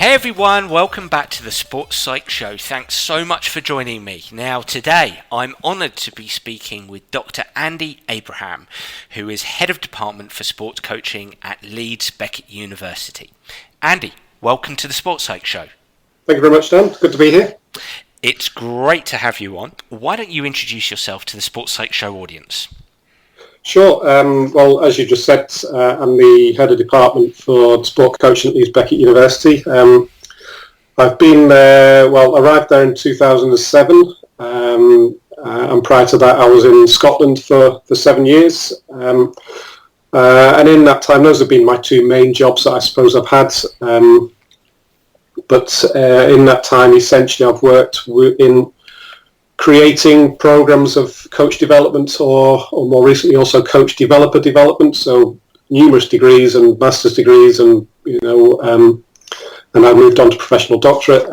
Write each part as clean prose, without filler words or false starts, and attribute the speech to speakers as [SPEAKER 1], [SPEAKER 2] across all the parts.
[SPEAKER 1] Hey everyone, welcome back to the Sports Psych Show. Thanks so much for joining me. Now today I'm honoured to be speaking with Dr. Andy Abraham, who is Head of Department for Sports Coaching at Leeds Beckett University. Andy, welcome to the Sports Psych Show.
[SPEAKER 2] Thank you very much, Dan. Good to be here.
[SPEAKER 1] It's great to have you on. Why don't you introduce yourself to the Sports Psych Show audience?
[SPEAKER 2] Sure. Well, as you just said, I'm the Head of Department for Sport Coaching at Leeds Beckett University. I've been there, arrived there in 2007, and prior to that I was in Scotland for 7 years. And in that time, those have been my two main jobs that I suppose I've had. But in that time, essentially, I've worked in creating programs of coach development or more recently also coach developer development, so numerous degrees and master's degrees, and and I moved on to professional doctorate.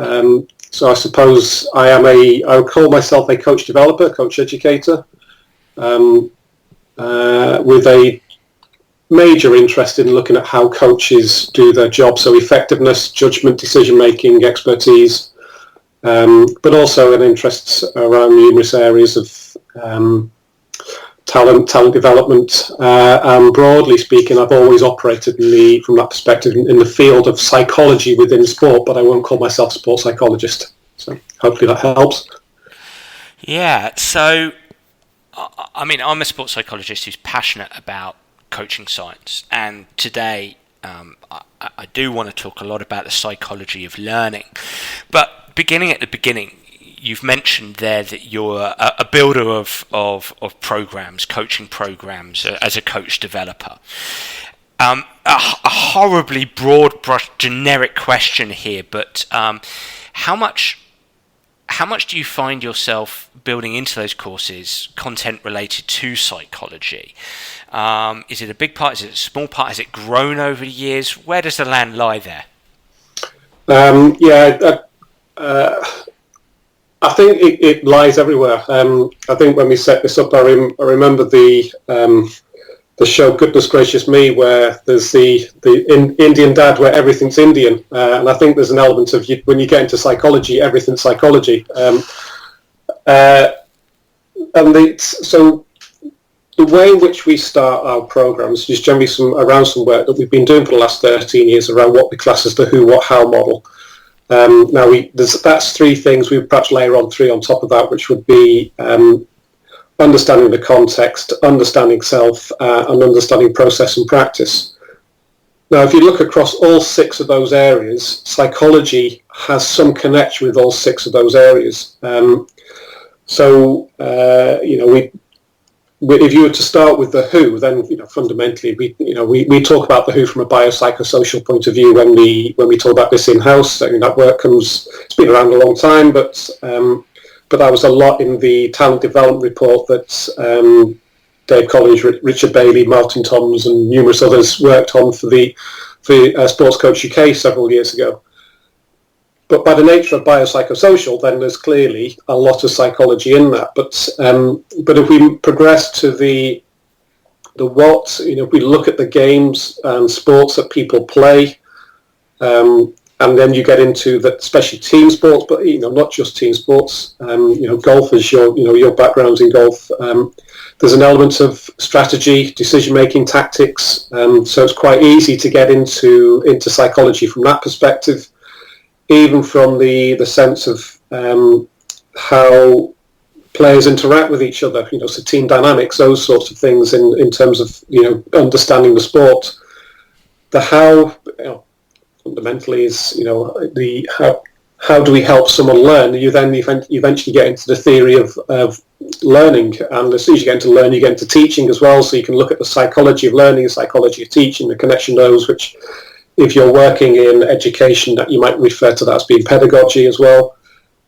[SPEAKER 2] So I suppose I would call myself a coach developer, coach educator, with a major interest in looking at how coaches do their job, so effectiveness, judgement, decision making, expertise, but also an interest around numerous areas of talent development, and broadly speaking, I've always operated from that perspective in the field of psychology within sport, but I won't call myself a sports psychologist. So hopefully that helps.
[SPEAKER 1] Yeah, so I'm a sports psychologist who's passionate about coaching science, and today I do want to talk a lot about the psychology of learning, but beginning at the beginning, you've mentioned there that you're a builder of programs, coaching programs as a coach developer. A horribly broad brush generic question here, but how much do you find yourself building into those courses content related to psychology? Is it a big part? Is it a small part? Has it grown over the years? Where does the land lie there?
[SPEAKER 2] I think it lies everywhere. I think when we set this up, I remember the show Goodness Gracious Me, where there's the Indian dad where everything's Indian, and I think there's an element of when you get into psychology, everything's psychology. So the way in which we start our programs is generally around some work that we've been doing for the last 13 years around what we class as the who, what, how model. Now that's three things. We perhaps layer on three on top of that, which would be understanding the context, understanding self, and understanding process and practice. Now, if you look across all six of those areas, psychology has some connection with all six of those areas. If you were to start with the who, then fundamentally we talk about the who from a biopsychosocial point of view when we talk about this in-house. I mean, that work it's been around a long time, but that was a lot in the talent development report that Dave Collins, Richard Bailey, Martin Toms, and numerous others worked on for Sports Coach UK several years ago. But by the nature of biopsychosocial, then there's clearly a lot of psychology in that. But if we progress to the what, if we look at the games and sports that people play, and then you get into that, especially team sports, but not just team sports. Golf is your background's in golf. There's an element of strategy, decision making, tactics. So it's quite easy to get into psychology from that perspective. Even from the sense of how players interact with each other, so team dynamics, those sorts of things in terms of, understanding the sport. The how, fundamentally is, the how do we help someone learn? You then eventually get into the theory of learning, and as soon as you get into learning, you get into teaching as well, so you can look at the psychology of learning, the psychology of teaching, the connection to those, which if you're working in education, that you might refer to that as being pedagogy as well.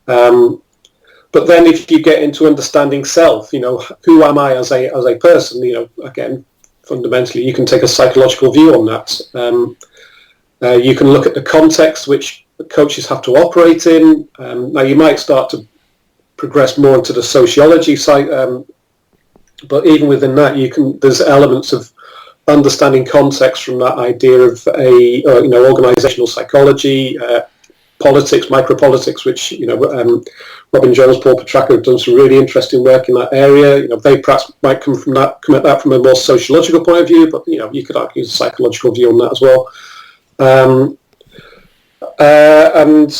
[SPEAKER 2] But then if you get into understanding self, who am I as a person? Again, fundamentally, you can take a psychological view on that. You can look at the context which coaches have to operate in. Now, you might start to progress more into the sociology side, but even within that, there's elements of understanding context from that idea of organizational psychology, politics, micropolitics, which Robin Jones, Paul Petracca have done some really interesting work in that area. They perhaps might come at that from a more sociological point of view, but you could argue there's a psychological view on that as well. And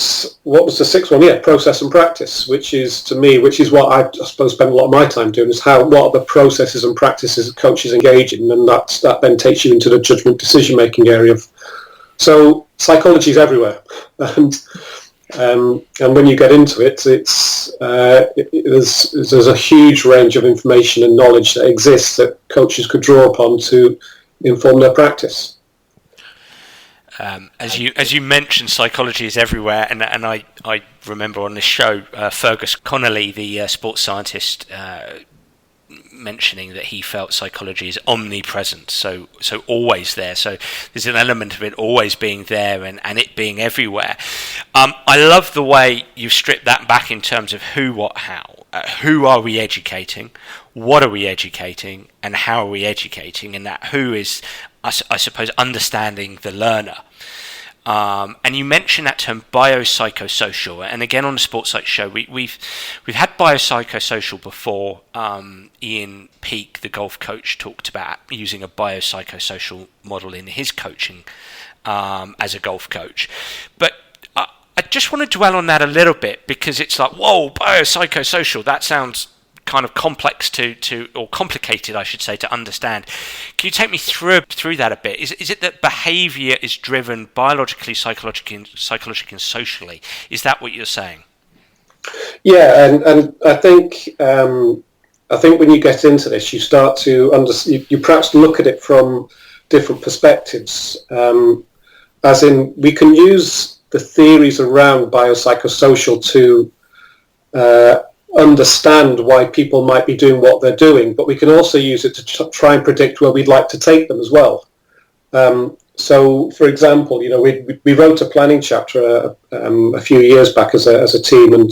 [SPEAKER 2] what was the sixth one? Yeah, process and practice, which is what I suppose spend a lot of my time doing, is what are the processes and practices that coaches engage in, and that then takes you into the judgment decision making area. So psychology is everywhere, and when you get into it, there's a huge range of information and knowledge that exists that coaches could draw upon to inform their practice.
[SPEAKER 1] As you mentioned, psychology is everywhere, and I remember on this show Fergus Connolly, the sports scientist, mentioning that he felt psychology is omnipresent, so always there. So there's an element of it always being there and it being everywhere. I love the way you strip that back in terms of who, what, how. Who are we educating? What are we educating? And how are we educating? And that who is, I suppose, understanding the learner. And you mentioned that term biopsychosocial, and again on the Sports Psych show, we've had biopsychosocial before. Ian Peake, the golf coach, talked about using a biopsychosocial model in his coaching as a golf coach. But I just want to dwell on that a little bit, because it's like, whoa, biopsychosocial, that sounds kind of complex or complicated, I should say, to understand. Can you take me through that a bit? Is it that behaviour is driven biologically, psychologically, and socially? Is that what you're saying?
[SPEAKER 2] Yeah, and I think when you get into this, you start to you perhaps look at it from different perspectives. As in, we can use the theories around biopsychosocial to understand why people might be doing what they're doing, but we can also use it to try and predict where we'd like to take them as well. So, for example, we wrote a planning chapter a few years back as a team, and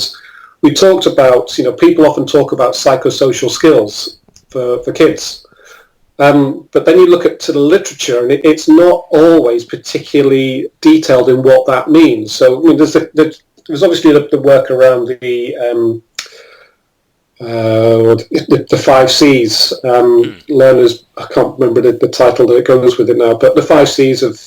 [SPEAKER 2] we talked about, people often talk about psychosocial skills for kids. But then you look to the literature, and it's not always particularly detailed in what that means. So, there's obviously the work around the 5 C's. Learners, I can't remember the title that it goes with it now, but the 5 C's of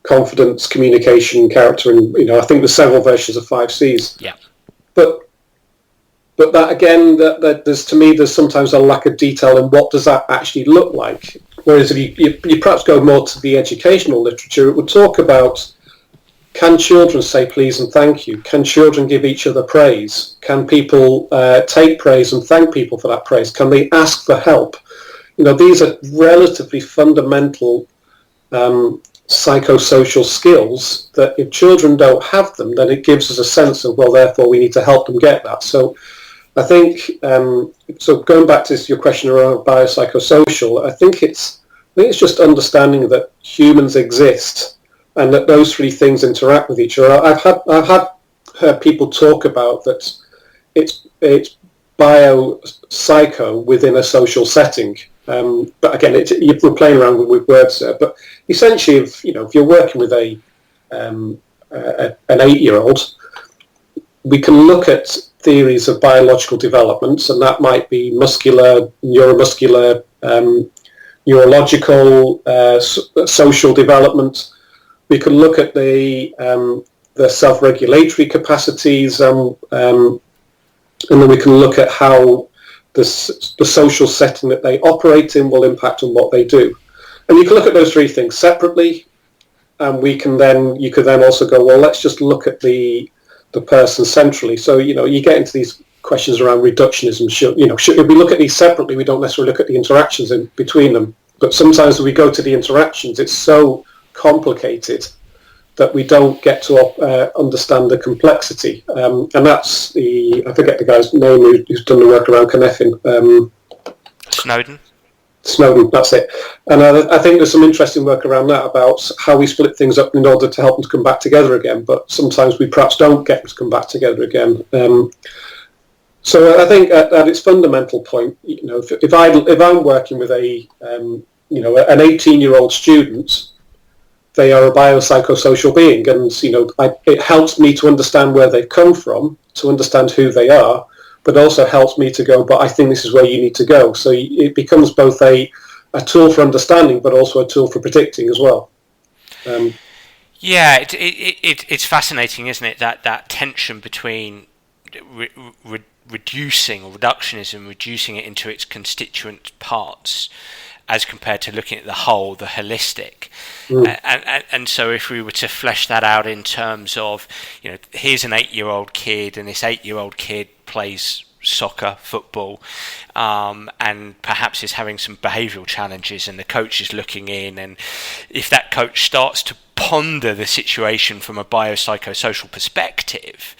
[SPEAKER 2] confidence, communication, character, and I think there's several versions of 5 C's.
[SPEAKER 1] Yeah.
[SPEAKER 2] But that again, that there's sometimes a lack of detail in what does that actually look like. Whereas if you perhaps go more to the educational literature, it would talk about, can children say please and thank you? Can children give each other praise? Can people take praise and thank people for that praise? Can they ask for help? These are relatively fundamental psychosocial skills that if children don't have them, then it gives us a sense of, well, therefore we need to help them get that. So I think, so going back to your question around biopsychosocial, I think it's just understanding that humans exist and that those three things interact with each other. I've heard people talk about that it's biopsycho within a social setting. But again, we're playing around with words there. But essentially, if you're working with an 8-year-old, we can look at theories of biological developments, and that might be muscular, neuromuscular, neurological, social development. We can look at the self-regulatory capacities, and then we can look at how the social setting that they operate in will impact on what they do. And you can look at those three things separately, and you could then also go, well, let's just look at the person centrally. So you get into these questions around reductionism. If we look at these separately, we don't necessarily look at the interactions in between them. But sometimes when we go to the interactions, it's so complicated that we don't get to understand the complexity. And that's I forget the guy's name who's done the work around Cynefin. Snowden, that's it. And I think there's some interesting work around that about how we split things up in order to help them to come back together again. But sometimes we perhaps don't get them to come back together again. So I think at its fundamental point, if I'm working with an 18-year-old student, they are a biopsychosocial being, and it helps me to understand where they've come from, to understand who they are, but also helps me to go, but I think this is where you need to go. So it becomes both a tool for understanding, but also a tool for predicting as well.
[SPEAKER 1] Yeah, it's fascinating, isn't it? That tension between reducing, or reductionism, reducing it into its constituent parts, as compared to looking at the whole, the holistic. And so if we were to flesh that out in terms of, here's an 8-year-old kid, and this 8-year-old kid plays soccer, football, and perhaps is having some behavioural challenges, and the coach is looking in, and if that coach starts to ponder the situation from a biopsychosocial perspective,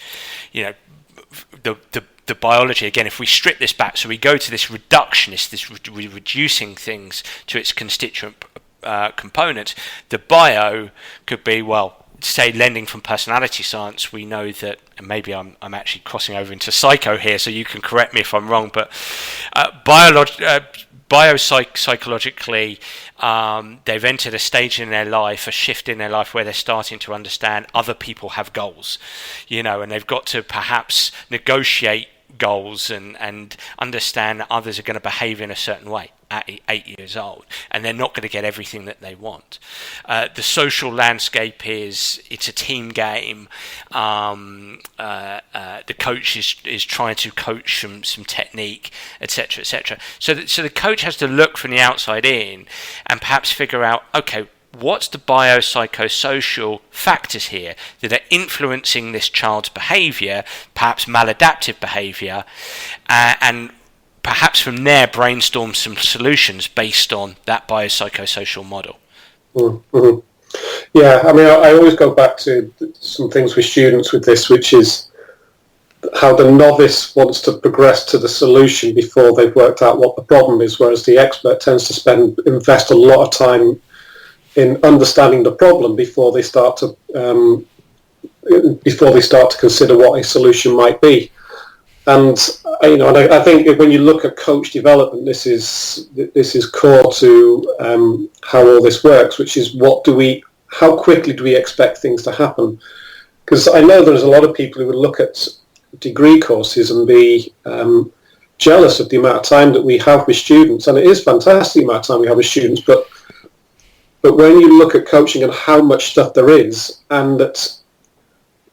[SPEAKER 1] the biology, again, if we strip this back, so we go to this reductionist, this reducing things to its constituent components, the bio could be, well, say, lending from personality science, we know that, and maybe I'm actually crossing over into psycho here, so you can correct me if I'm wrong, but biopsychologically, they've entered a stage in their life, a shift in their life, where they're starting to understand other people have goals, and they've got to perhaps negotiate goals and understand that others are going to behave in a certain way at 8 years old, and they're not going to get everything that they want. The social landscape it's a team game. The coach is trying to coach some technique, etc., etc. So the coach has to look from the outside in and perhaps figure out, okay, what's the biopsychosocial factors here that are influencing this child's behaviour, perhaps maladaptive behaviour, and perhaps from there brainstorm some solutions based on that biopsychosocial model.
[SPEAKER 2] Mm-hmm. Yeah, I mean, I always go back to some things with students with this, which is how the novice wants to progress to the solution before they've worked out what the problem is, whereas the expert tends to invest a lot of time in understanding the problem before they start to consider what a solution might be. And I think when you look at coach development, this is core to how all this works, which is how quickly do we expect things to happen? Because I know there's a lot of people who would look at degree courses and be jealous of the amount of time that we have with students, and it is fantastic the amount of time we have with students, but when you look at coaching and how much stuff there is, and that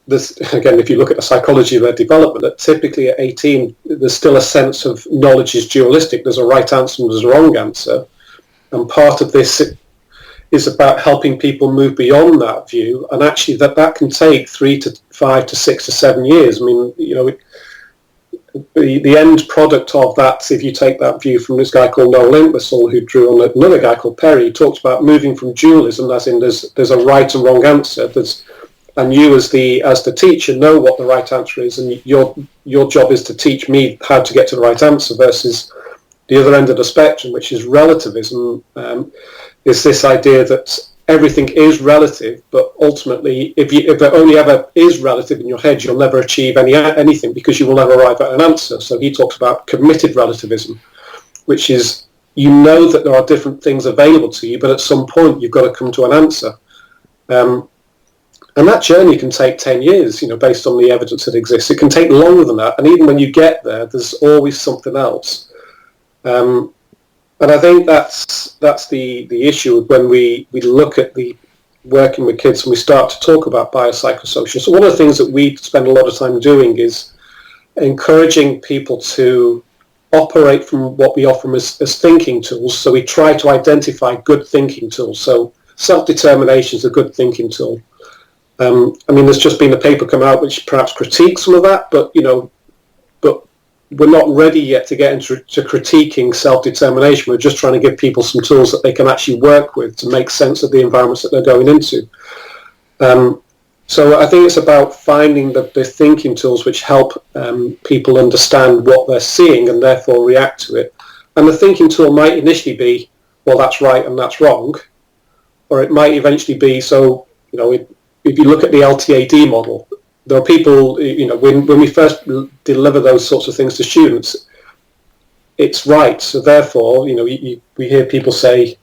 [SPEAKER 2] this, again, if you look at the psychology of their development, that typically at 18, there's still a sense of knowledge is dualistic. There's a right answer and there's a wrong answer. And part of this is about helping people move beyond that view. And actually that can take 3 to 5 to 6 to 7 years. I mean, the end product of that, if you take that view from this guy called Noel Entwistle, who drew on another guy called Perry, he talks about moving from dualism, as in there's a right and wrong answer. And you as the teacher know what the right answer is, and your job is to teach me how to get to the right answer, versus the other end of the spectrum, which is relativism, is this idea that everything is relative, but ultimately, if it only ever is relative in your head, you'll never achieve anything, because you will never arrive at an answer. So he talks about committed relativism, which is, that there are different things available to you, but at some point you've got to come to an answer. And that journey can take 10 years, based on the evidence that exists. It can take longer than that, and even when you get there, there's always something else. And I think that's the issue when we look at the working with kids and we start to talk about biopsychosocial. So one of the things that we spend a lot of time doing is encouraging people to operate from what we offer as thinking tools. So we try to identify good thinking tools. So self-determination is a good thinking tool. There's just been a paper come out which perhaps critiques some of that, but we're not ready yet to get into critiquing self-determination. We're just trying to give people some tools that they can actually work with to make sense of the environments that they're going into. So I think it's about finding the thinking tools which help people understand what they're seeing and therefore react to it. And the thinking tool might initially be, well, that's right and that's wrong. Or it might eventually be, if you look at the LTAD model, there are people, when we first deliver those sorts of things to students, it's right. So therefore, we hear people say,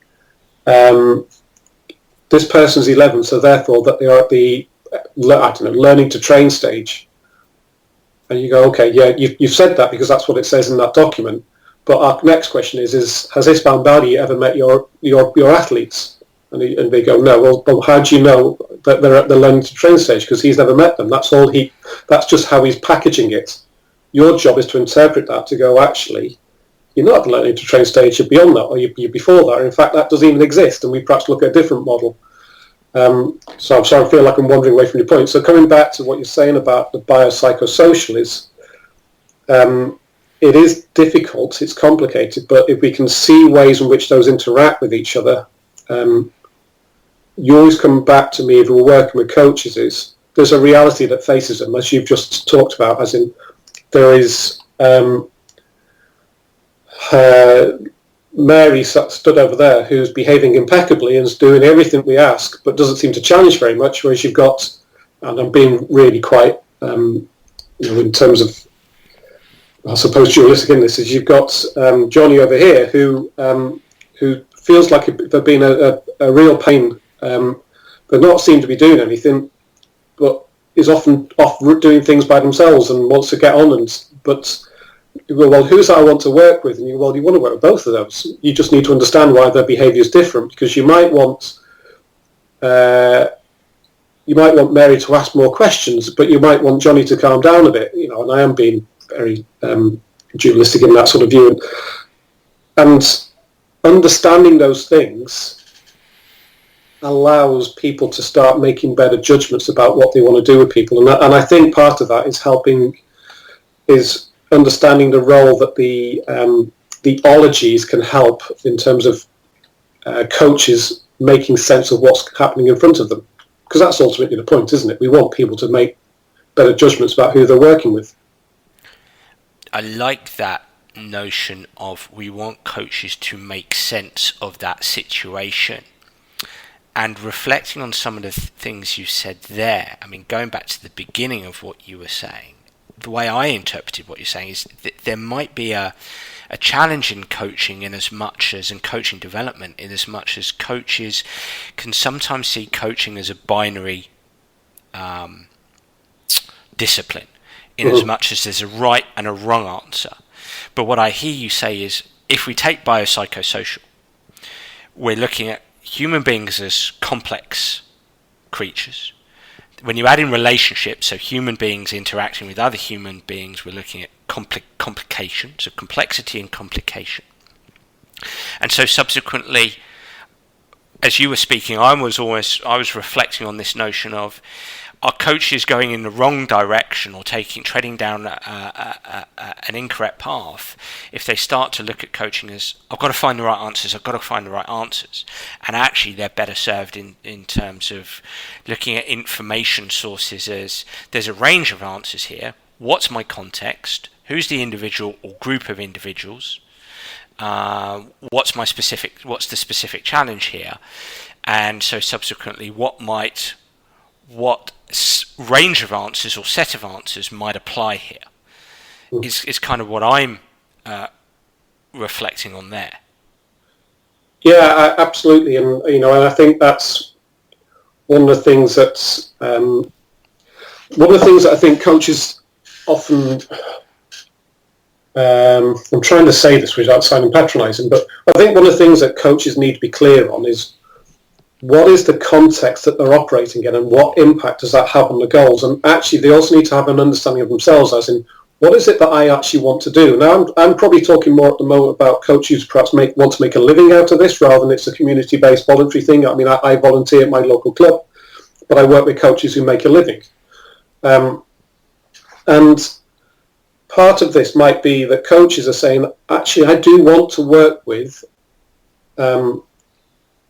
[SPEAKER 2] this person's 11, so therefore that they are at the, learning to train stage. And you go, okay, yeah, you've said that because that's what it says in that document. But our next question is has Ismail Badi ever met your athletes? And they go, no. Well, how do you know that they're at the learning to train stage? Because he's never met them. That's just how he's packaging it. Your job is to interpret that to go, actually, you're not at the learning to train stage, you're beyond that, or you're before that. Or in fact, that doesn't even exist, and we perhaps look at a different model. So I'm sorry, I feel like I'm wandering away from your point. So coming back to what you're saying about the biopsychosocial is, it is difficult, it's complicated, but if we can see ways in which those interact with each other, you always come back to me if we're working with coaches is there's a reality that faces them, as you've just talked about, as in there is Mary stood over there who's behaving impeccably and is doing everything we ask but doesn't seem to challenge very much, whereas you've got, and I'm being really quite, in terms of, I suppose, dualistic in this, is you've got Johnny over here who feels like they're being a real pain, but not seem to be doing anything, but is often off doing things by themselves and wants to get on. But you go, well, who's that I want to work with? And you go, well, you want to work with both of those. You just need to understand why their behaviour is different, because you might want Mary to ask more questions, but you might want Johnny to calm down a bit. And I am being very dualistic in that sort of view. And understanding those things allows people to start making better judgments about what they want to do with people. And I think part of that is understanding the role that the ologies can help in terms of coaches making sense of what's happening in front of them. Because that's ultimately the point, isn't it? We want people to make better judgments about who they're working with.
[SPEAKER 1] I like that notion of we want coaches to make sense of that situation. And reflecting on some of the things you said there, I mean, going back to the beginning of what you were saying, the way I interpreted what you're saying is that there might be a challenge in coaching and coaching development in as much as coaches can sometimes see coaching as a binary discipline, in as much as there's a right and a wrong answer. But what I hear you say is, if we take biopsychosocial, we're looking at human beings as complex creatures. When you add in relationships, so human beings interacting with other human beings, we're looking at complication, so complexity and complication. And so subsequently, as you were speaking, I was reflecting on this notion of, are coaches going in the wrong direction or treading down an incorrect path if they start to look at coaching as, I've got to find the right answers, and actually they're better served in terms of looking at information sources as, there's a range of answers here, what's my context, who's the individual or group of individuals, what's the specific challenge here, and so subsequently what range of answers or set of answers might apply here is kind of what I'm reflecting on there.
[SPEAKER 2] Yeah, absolutely, and and I think that's one of the things that I think coaches often. I'm trying to say this without sounding patronising, but I think one of the things that coaches need to be clear on is, what is the context that they're operating in and what impact does that have on the goals? And actually, they also need to have an understanding of themselves, as in, what is it that I actually want to do? Now, I'm probably talking more at the moment about coaches who perhaps want to make a living out of this rather than it's a community-based voluntary thing. I mean, I volunteer at my local club, but I work with coaches who make a living. And part of this might be that coaches are saying, actually, I do want to work with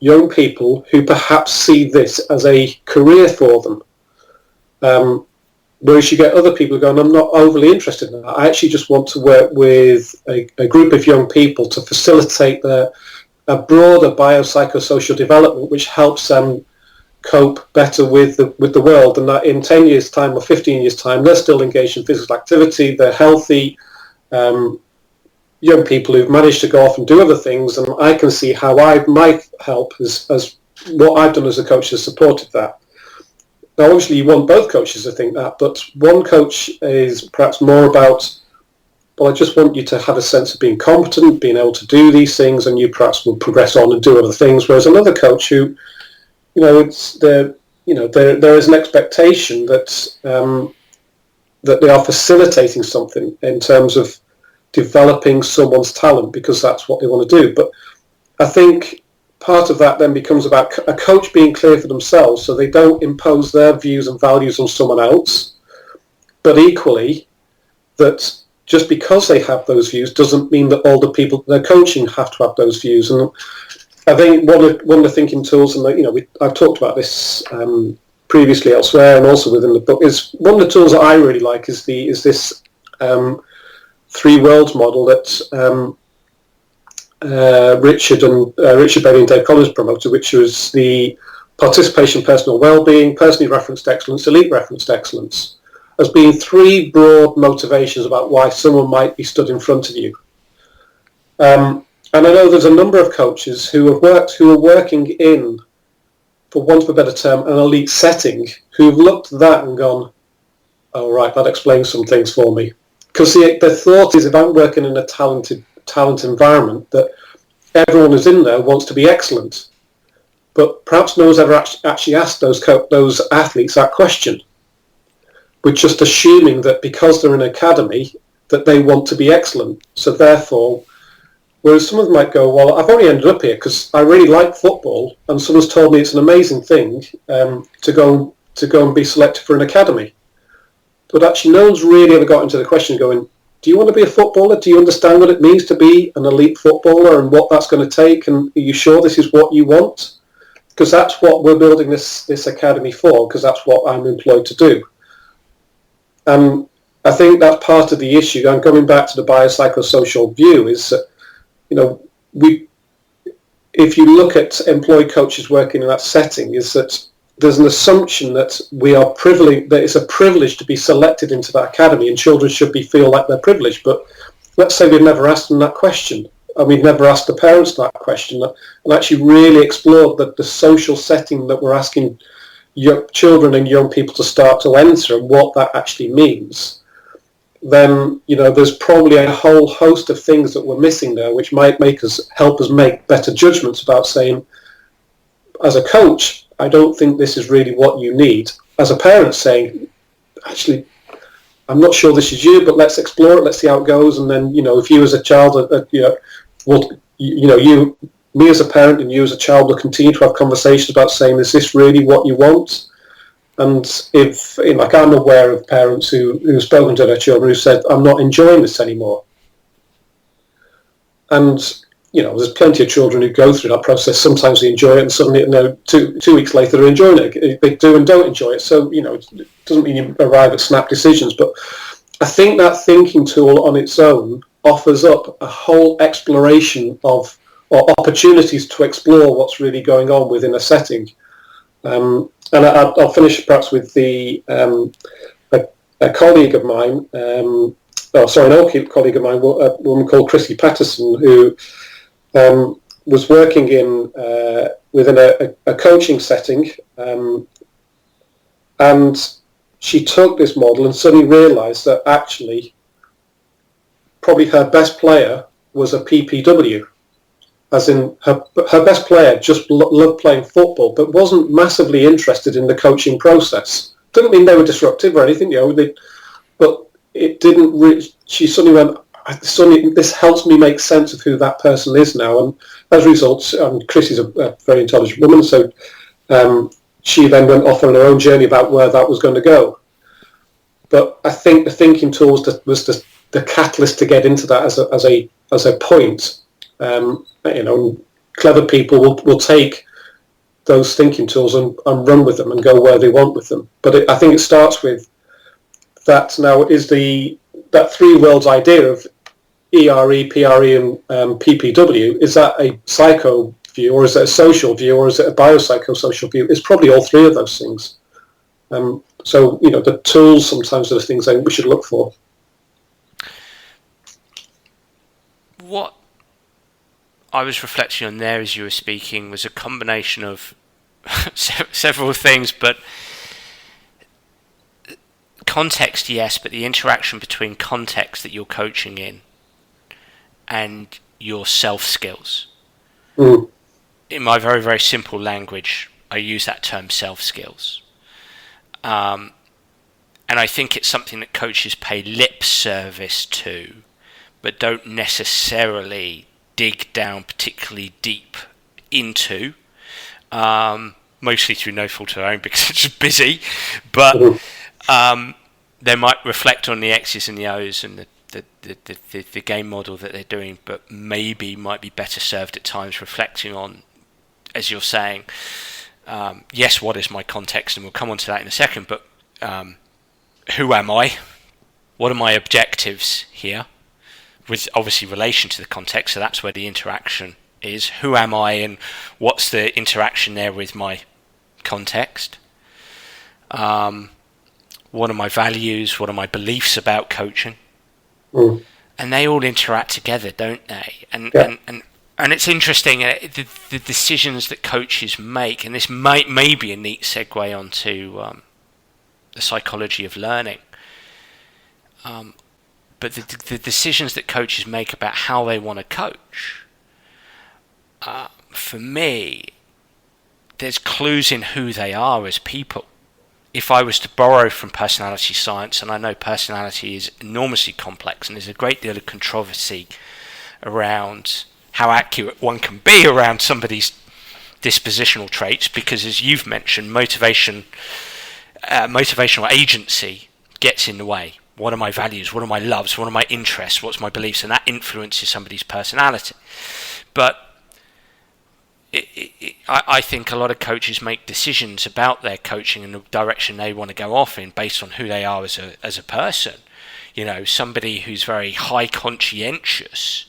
[SPEAKER 2] young people who perhaps see this as a career for them. Whereas you get other people going, I'm not overly interested in that. I actually just want to work with a group of young people to facilitate a broader biopsychosocial development, which helps them cope better with the world, and that in 10 years' time or 15 years' time, they're still engaged in physical activity, they're healthy, young people who've managed to go off and do other things, and I can see how I might help as what I've done as a coach has supported that. Now, obviously, you want both coaches to think that, but one coach is perhaps more about, well, I just want you to have a sense of being competent, being able to do these things, and you perhaps will progress on and do other things. Whereas another coach who, there is an expectation that that they are facilitating something in terms of developing someone's talent because that's what they want to do. But I think part of that then becomes about a coach being clear for themselves so they don't impose their views and values on someone else, but equally that just because they have those views doesn't mean that all the people they're coaching have to have those views. And I think one of the thinking tools, and I've talked about this previously elsewhere and also within the book, is one of the tools that I really like is this three worlds model that Richard Bailey and Dave Collins promoted, which was the participation, personal well-being, personally referenced excellence, elite referenced excellence, as being three broad motivations about why someone might be stood in front of you. And I know there's a number of coaches who are working in, for want of a better term, an elite setting, who've looked at that and gone, oh right, that explains some things for me. Because the thought is, if I'm working in a talent environment, that everyone who's in there wants to be excellent. But perhaps no one's ever actually asked those athletes that question. We're just assuming that because they're in an academy, that they want to be excellent. So therefore, whereas some of them might go, well, I've only ended up here because I really like football, and someone's told me it's an amazing thing to go and be selected for an academy. But actually, no one's really ever got into the question going, do you want to be a footballer? Do you understand what it means to be an elite footballer and what that's going to take? And are you sure this is what you want? Because that's what we're building this academy for, because that's what I'm employed to do. And I think that's part of the issue. And coming back to the biopsychosocial view is that, if you look at employed coaches working in that setting, is that there's an assumption that we are privileged, that it's a privilege to be selected into that academy, and children should feel like they're privileged. But let's say we've never asked them that question, and we've never asked the parents that question, and actually really explored the social setting that we're asking children and young people to start to enter and what that actually means. Then there's probably a whole host of things that we're missing there, which might help us make better judgments about saying, as a coach, I don't think this is really what you need. As a parent, saying, actually, I'm not sure this is you, but let's explore it. Let's see how it goes. And then, if you as a child, me as a parent and you as a child will continue to have conversations about saying, is this really what you want? And if, I'm aware of parents who've spoken to their children who said, I'm not enjoying this anymore. And, there's plenty of children who go through that process. Sometimes they enjoy it and suddenly, 2 weeks later they're enjoying it. They do and don't enjoy it. So, it doesn't mean you arrive at snap decisions. But I think that thinking tool on its own offers up a whole exploration or opportunities to explore what's really going on within a setting. And I'll finish perhaps with a colleague of mine, an old colleague of mine, a woman called Chrissy Patterson, who was working within a coaching setting, and she took this model and suddenly realised that actually probably her best player was a PPW. As in, her best player just loved playing football, but wasn't massively interested in the coaching process. Didn't mean they were disruptive or anything, but it didn't. She suddenly went, this helps me make sense of who that person is now. And as a result, Chrissy's a very intelligent woman, so she then went off on her own journey about where that was going to go. But I think the thinking tools was the catalyst to get into that as a point. Clever people will take those thinking tools and run with them and go where they want with them. But I think it starts with that. Now, is that three worlds idea of ERE, PRE, and PPW, is that a psycho view, or is it a social view, or is it a biopsychosocial view? It's probably all three of those things. So the tools sometimes are the things I think we should look for.
[SPEAKER 1] What I was reflecting on there as you were speaking was a combination of several things, but context, yes, but the interaction between context that you're coaching in and your self skills.
[SPEAKER 2] Mm.
[SPEAKER 1] In my very, very simple language, I use that term self skills. And I think it's something that coaches pay lip service to, but don't necessarily dig down particularly deep into, mostly through no fault of their own because it's just busy, but they might reflect on the X's and the O's and the game model that they're doing, but maybe might be better served at times reflecting on, as you're saying, yes, what is my context, and we'll come on to that in a second, but who am I? What are my objectives here? With obviously relation to the context, so that's where the interaction is. Who am I, and what's the interaction there with my context? What are my values? What are my beliefs about coaching? And they all interact together, don't they? And it's interesting, the decisions that coaches make, and this may be a neat segue onto the psychology of learning. But the decisions that coaches make about how they want to coach, for me, there's clues in who they are as people. If I was to borrow from personality science, and I know personality is enormously complex and there's a great deal of controversy around how accurate one can be around somebody's dispositional traits, because as you've mentioned, motivational agency gets in the way. What are my values? What are my loves? What are my interests? What's my beliefs? And that influences somebody's personality. But I think a lot of coaches make decisions about their coaching and the direction they want to go off in based on who they are as a person. You know, somebody who's very high conscientious,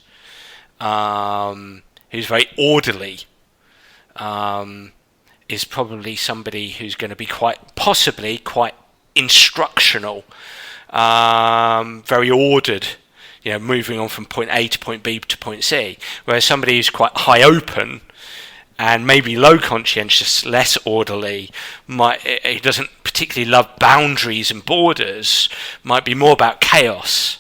[SPEAKER 1] who's very orderly, is probably somebody who's going to be quite instructional, very ordered, you know, moving on from point A to point B to point C. Whereas somebody who's quite high open and maybe low conscientious, less orderly, he doesn't particularly love boundaries and borders, might be more about chaos.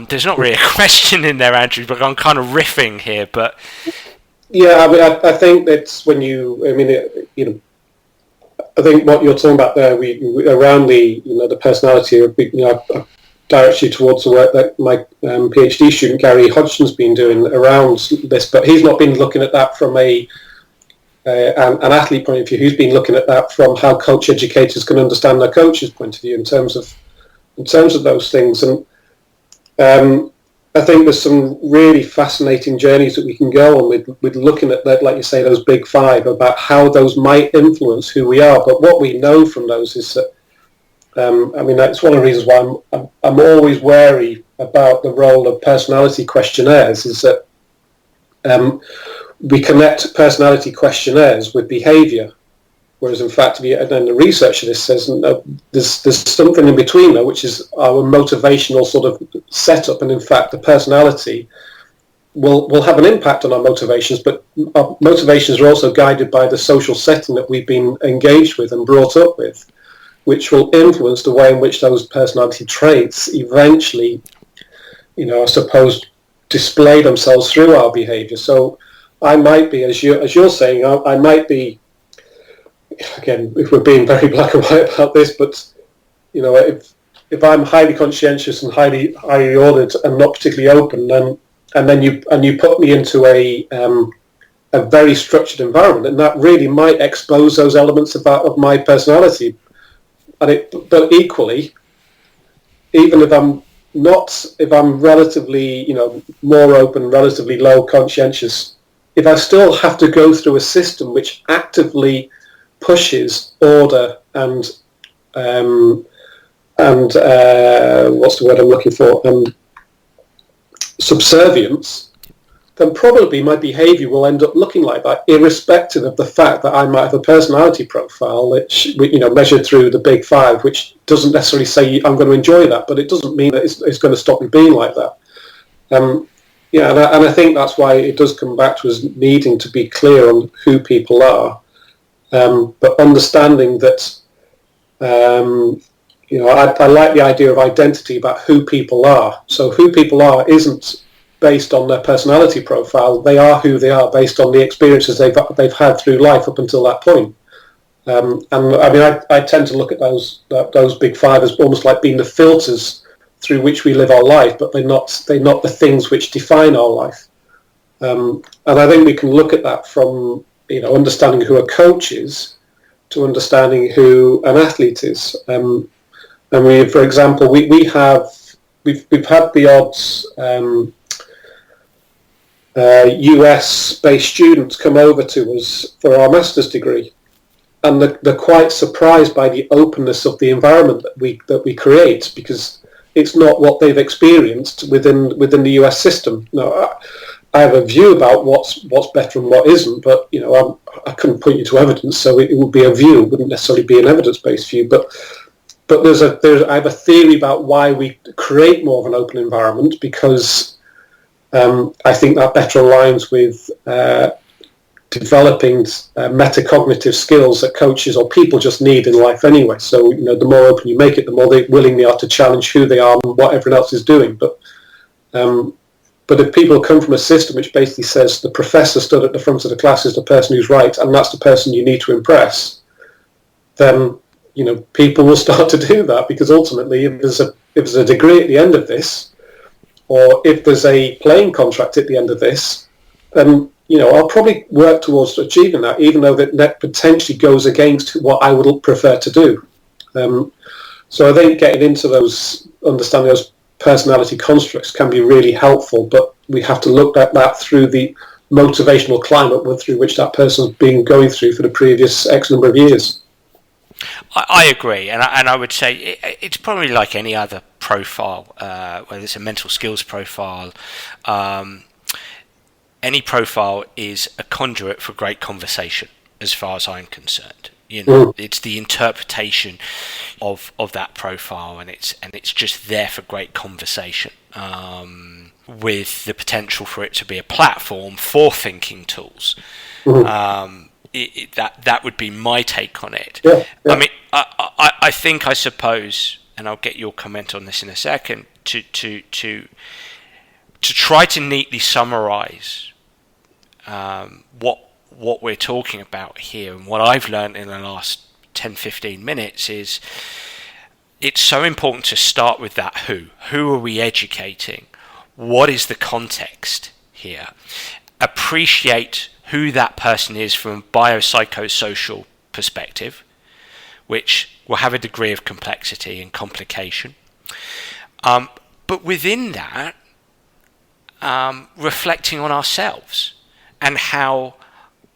[SPEAKER 1] There's not really a question in there, Andrew, but I'm kind of riffing here. But
[SPEAKER 2] yeah, I mean, I think that's when I think what you're talking about there, around the personality, I direct you towards the work that my PhD student Gary Hodgson's been doing around this, but he's not been looking at that from an athlete point of view. He's been looking at that from how coach educators can understand their coach's point of view in terms of those things. And I think there's some really fascinating journeys that we can go on with looking at that, like you say, those big five, about how those might influence who we are. But what we know from those is that, that's one of the reasons why I'm always wary about the role of personality questionnaires, is that we connect personality questionnaires with behaviour. Whereas, in fact, and then the research of this says no, there's something in between there, which is our motivational sort of setup, and in fact, the personality will have an impact on our motivations, but our motivations are also guided by the social setting that we've been engaged with and brought up with, which will influence the way in which those personality traits eventually, I suppose, display themselves through our behaviour. So I might be, as you're saying, I might be. Again, if we're being very black and white about this, but if I'm highly conscientious and highly ordered and not particularly open, then you put me into a very structured environment, and that really might expose those elements of my personality. But equally, even if I'm relatively more open, relatively low conscientious, if I still have to go through a system which actively pushes order and what's the word I'm looking for? Subservience, then probably my behaviour will end up looking like that, irrespective of the fact that I might have a personality profile which measured through the big five, which doesn't necessarily say I'm going to enjoy that, but it doesn't mean that it's going to stop me being like that. And I think that's why it does come back to us needing to be clear on who people are. but understanding that, I like the idea of identity about who people are. So who people are isn't based on their personality profile. They are who they are based on the experiences they've had through life up until that point. And I mean, I tend to look at those big five as almost like being the filters through which we live our life, but they're not the things which define our life. And I think we can look at that from understanding who a coach is to understanding who an athlete is. And for example, we've had the odds US-based students come over to us for our master's degree. And they're quite surprised by the openness of the environment that we create, because it's not what they've experienced within the US system. Now, I have a view about what's better and what isn't, but I couldn't point you to evidence, so it would be a view. It wouldn't necessarily be an evidence-based view. But I have a theory about why we create more of an open environment, because I think that better aligns with developing metacognitive skills that coaches or people just need in life anyway. So the more open you make it, the more willing they are to challenge who they are and what everyone else is doing. But if people come from a system which basically says the professor stood at the front of the class is the person who's right, and that's the person you need to impress, then people will start to do that, because ultimately, if there's a degree at the end of this, or if there's a playing contract at the end of this, then I'll probably work towards achieving that, even though that potentially goes against what I would prefer to do. So I think getting into understanding those personality constructs can be really helpful, but we have to look at that through the motivational climate through which that person's been going through for the previous X number of years.
[SPEAKER 1] I agree, and I would say it's probably like any other profile, whether it's a mental skills profile. Any profile is a conduit for great conversation, as far as I'm concerned. It's the interpretation of that profile, and it's just there for great conversation, with the potential for it to be a platform for thinking tools. That would be my take on it.
[SPEAKER 2] Yeah.
[SPEAKER 1] I mean, I suppose, and I'll get your comment on this in a second, to try to neatly summarize what we're talking about here, and what I've learned in the last 10-15 minutes is it's so important to start with that who are we educating, what is the context here, appreciate who that person is from a biopsychosocial perspective, which will have a degree of complexity and complication, but within that, reflecting on ourselves and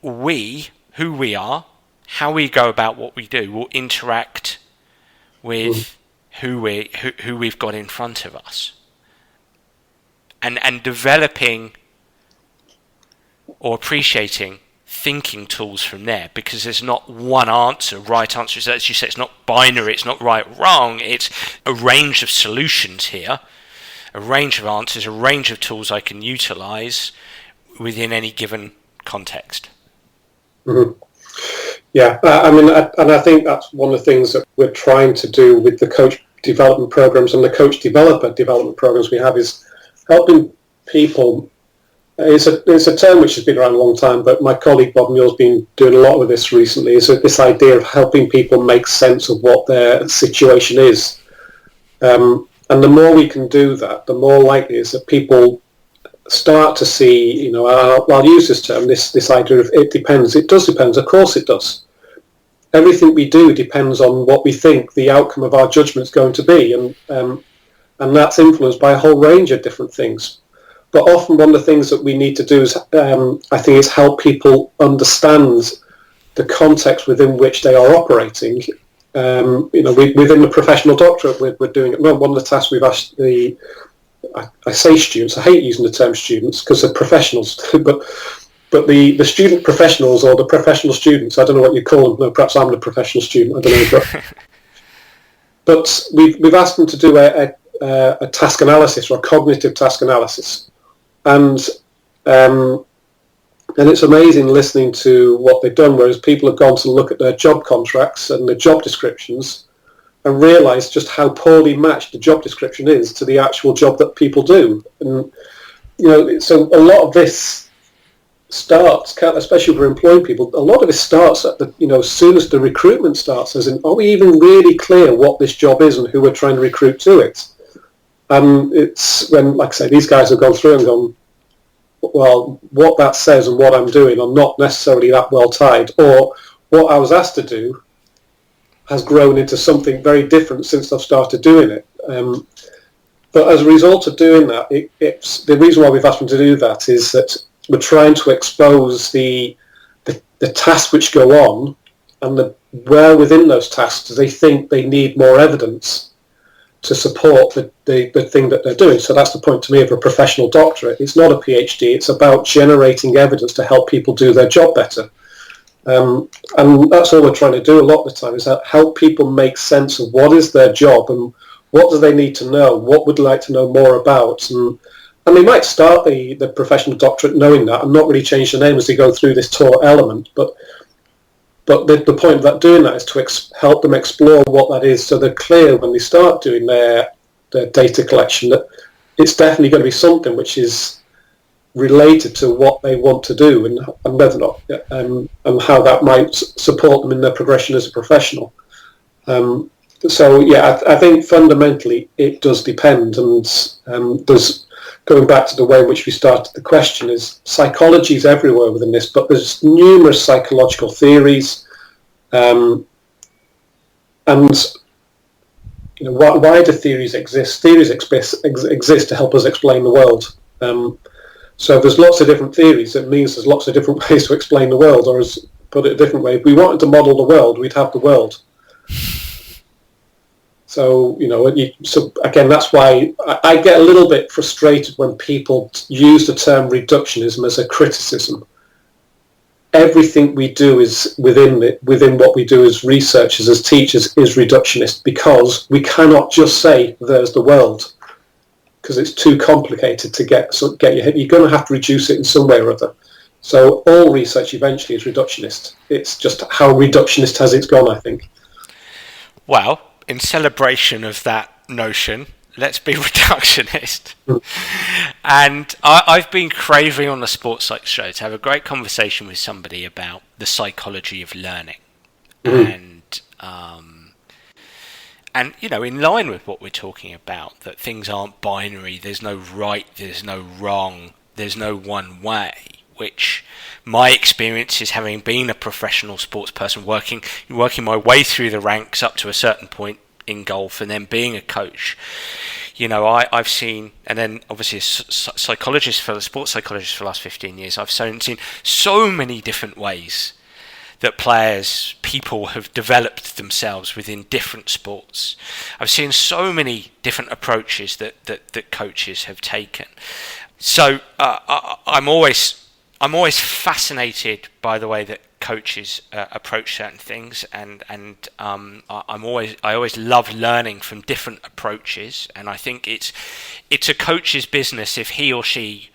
[SPEAKER 1] who we are, how we go about what we do, will interact with who we've got in front of us, and developing or appreciating thinking tools from there, because there's not one right answer. As you say, it's not binary, it's not right or wrong, it's a range of solutions here, a range of answers, a range of tools I can utilize within any given context.
[SPEAKER 2] Mm-hmm. Yeah, I think that's one of the things that we're trying to do with the coach development programs and the coach developer development programs we have, is helping people. It's a term which has been around a long time, but my colleague Bob Muir's been doing a lot with this recently. Is this idea of helping people make sense of what their situation is, and the more we can do that, the more likely it is that people start to see, I'll use this term, this idea of it depends. It does depend, of course it does. Everything we do depends on what we think the outcome of our judgment is going to be, and that's influenced by a whole range of different things. But often one of the things that we need to do is, I think, is help people understand the context within which they are operating. Within the professional doctorate, we're doing it. Well, one of the tasks we've asked I say students, I hate using the term students because they're professionals, but the student professionals or the professional students, I don't know what you call them. No, perhaps I'm the professional student, I don't know. But we've asked them to do a task analysis or a cognitive task analysis. And And it's amazing listening to what they've done, whereas people have gone to look at their job contracts and their job descriptions and realise just how poorly matched the job description is to the actual job that people do. And, so a lot of this starts, especially for employing people, a lot of it starts at the, as soon as the recruitment starts, as in, are we even really clear what this job is and who we're trying to recruit to it? And it's when, like I say, these guys have gone through and gone, well, what that says and what I'm doing are not necessarily that well tied, or what I was asked to do has grown into something very different since I've started doing it. But as a result of doing that, it's the reason why we've asked them to do that is that we're trying to expose the tasks which go on and where within those tasks they think they need more evidence to support the thing that they're doing. So that's the point to me of a professional doctorate. It's not a PhD, it's about generating evidence to help people do their job better. And that's all we're trying to do a lot of the time, is that help people make sense of what is their job and what do they need to know, what would they like to know more about. And they might start the professional doctorate knowing that and not really change the name as they go through this taught element. But the point of that doing that is to help them explore what that is, so they're clear when they start doing their data collection that it's definitely going to be something which is related to what they want to do and whether or not and how that might support them in their progression as a professional. So yeah, I think fundamentally it does depend, and there's, going back to the way in which we started the question, is psychology is everywhere within this, but there's numerous psychological theories, and why do theories exist? Theories exist to help us explain the world. So there's lots of different theories. It means there's lots of different ways to explain the world, or as put it a different way, if we wanted to model the world, we'd have the world. So, so again, that's why I get a little bit frustrated when people use the term reductionism as a criticism. Everything we do is within what we do as researchers, as teachers, is reductionist, because we cannot just say there's the world, because it's too complicated to get your head. You're going to have to reduce it in some way or other. So all research eventually is reductionist. It's just how reductionist has it gone, I think.
[SPEAKER 1] Well, in celebration of that notion, let's be reductionist. And I've been craving on the Sports Psych show to have a great conversation with somebody about the psychology of learning. And in line with what we're talking about, that things aren't binary, there's no right, there's no wrong, there's no one way, which my experience is, having been a professional sports person, working my way through the ranks up to a certain point in golf, and then being a coach. I've seen, and then obviously a sports psychologist for the last 15 years, I've seen so many different ways that people have developed themselves within different sports. I've seen so many different approaches that coaches have taken. So I'm always fascinated by the way that coaches approach certain things, and I always love learning from different approaches, and I think it's a coach's business if he or she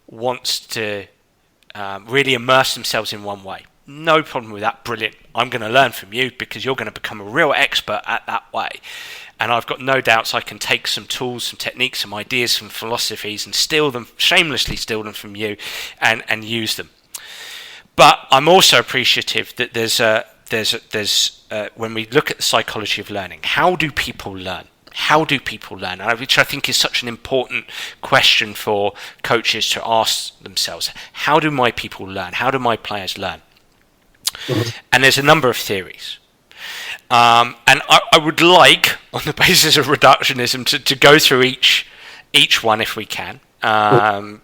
[SPEAKER 1] wants to really immerse themselves in one way. No problem with that. Brilliant. I'm going to learn from you, because you're going to become a real expert at that way. And I've got no doubts I can take some tools, some techniques, some ideas, some philosophies, and shamelessly steal them from you and use them. But I'm also appreciative that there's when we look at the psychology of learning, how do people learn? Which I think is such an important question for coaches to ask themselves. How do my people learn? How do my players learn? Mm-hmm. And there's a number of theories. And I would like, on the basis of reductionism, to go through each one if we can,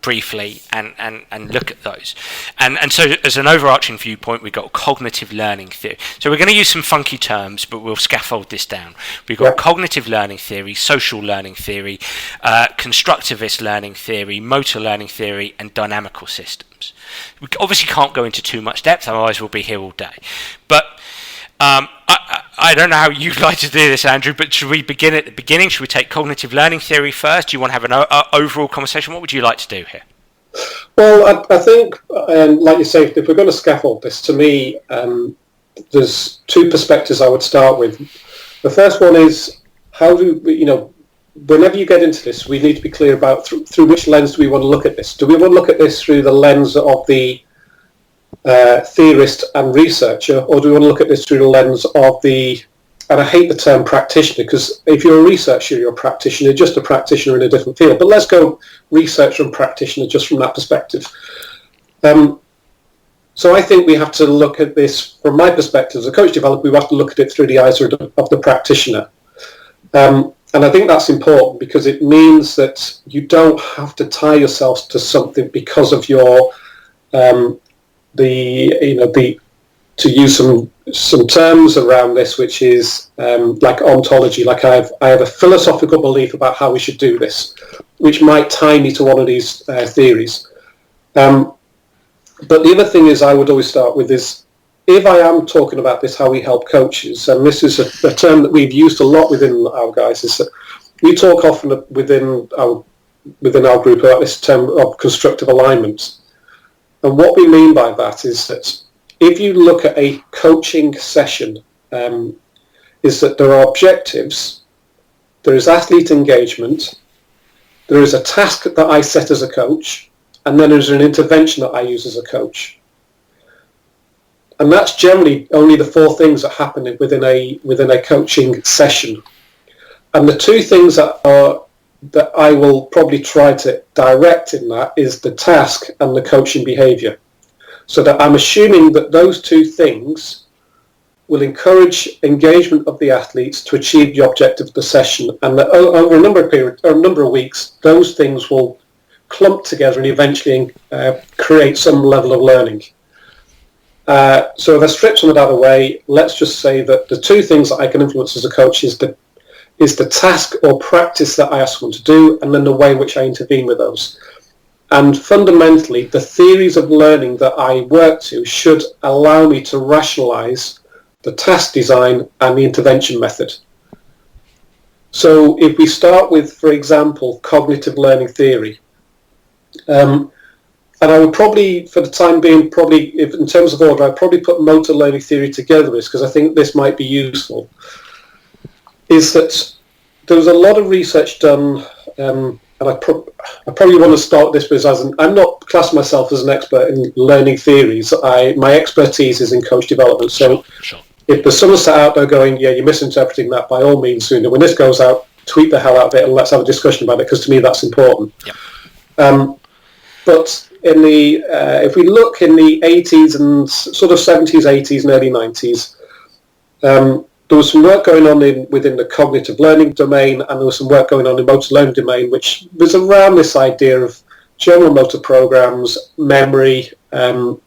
[SPEAKER 1] briefly, and look at those. And so as an overarching viewpoint, we've got cognitive learning theory. So we're going to use some funky terms, but we'll scaffold this down. We've got cognitive learning theory, social learning theory, constructivist learning theory, motor learning theory, and dynamical systems. We obviously can't go into too much depth, otherwise we'll be here all day. But I don't know how you'd like to do this, Andrew, but should we begin at the beginning? Should we take cognitive learning theory first? Do you want to have an overall conversation? What would you like to do here?
[SPEAKER 2] Well, I think, like you say, if we're going to scaffold this, to me, there's two perspectives I would start with. The first one is, how do we, whenever you get into this, we need to be clear about through which lens do we want to look at this. Do we want to look at this through the lens of the theorist and researcher, or do we want to look at this through the lens of the, and I hate the term practitioner, because if you're a researcher, you're a practitioner, you're just a practitioner in a different field. But let's go researcher and practitioner just from that perspective. So I think we have to look at this, from my perspective as a coach developer, we have to look at it through the eyes of the practitioner. And I think that's important because it means that you don't have to tie yourself to something because of your, to use some terms around this, which is like ontology. Like I have a philosophical belief about how we should do this, which might tie me to one of these theories. But the other thing is, I would always start with is, if I am talking about this, how we help coaches, and this is a term that we've used a lot within our guys, is that we talk often within our group about this term of constructive alignment. And what we mean by that is that if you look at a coaching session, is that there are objectives, there is athlete engagement, there is a task that I set as a coach, and then there's an intervention that I use as a coach. And that's generally only the four things that happen within a coaching session. And the two things that I will probably try to direct in that is the task and the coaching behaviour. So that I'm assuming that those two things will encourage engagement of the athletes to achieve the objective of the session, and that over a number of weeks, those things will clump together and eventually create some level of learning. So if I strip some of that away, let's just say that the two things that I can influence as a coach is the task or practice that I ask someone to do, and then the way in which I intervene with those. And fundamentally, the theories of learning that I work to should allow me to rationalise the task design and the intervention method. So if we start with, for example, cognitive learning theory, and I would probably, for the time being, if in terms of order, I'd probably put motor learning theory together with this, because I think this might be useful, is that there was a lot of research done, and I probably want to start this with, I'm not classing myself as an expert in learning theories. My expertise is in coach development. So
[SPEAKER 1] Sure.
[SPEAKER 2] If there's someone sat out there going, yeah, you're misinterpreting that, by all means, sooner. When this goes out, tweet the hell out of it and let's have a discussion about it, because to me that's important.
[SPEAKER 1] Yep.
[SPEAKER 2] But if we look in the 80s and sort of 70s, 80s and early 90s, there was some work going on within the cognitive learning domain, and there was some work going on in motor learning domain, which was around this idea of general motor programs, memory, and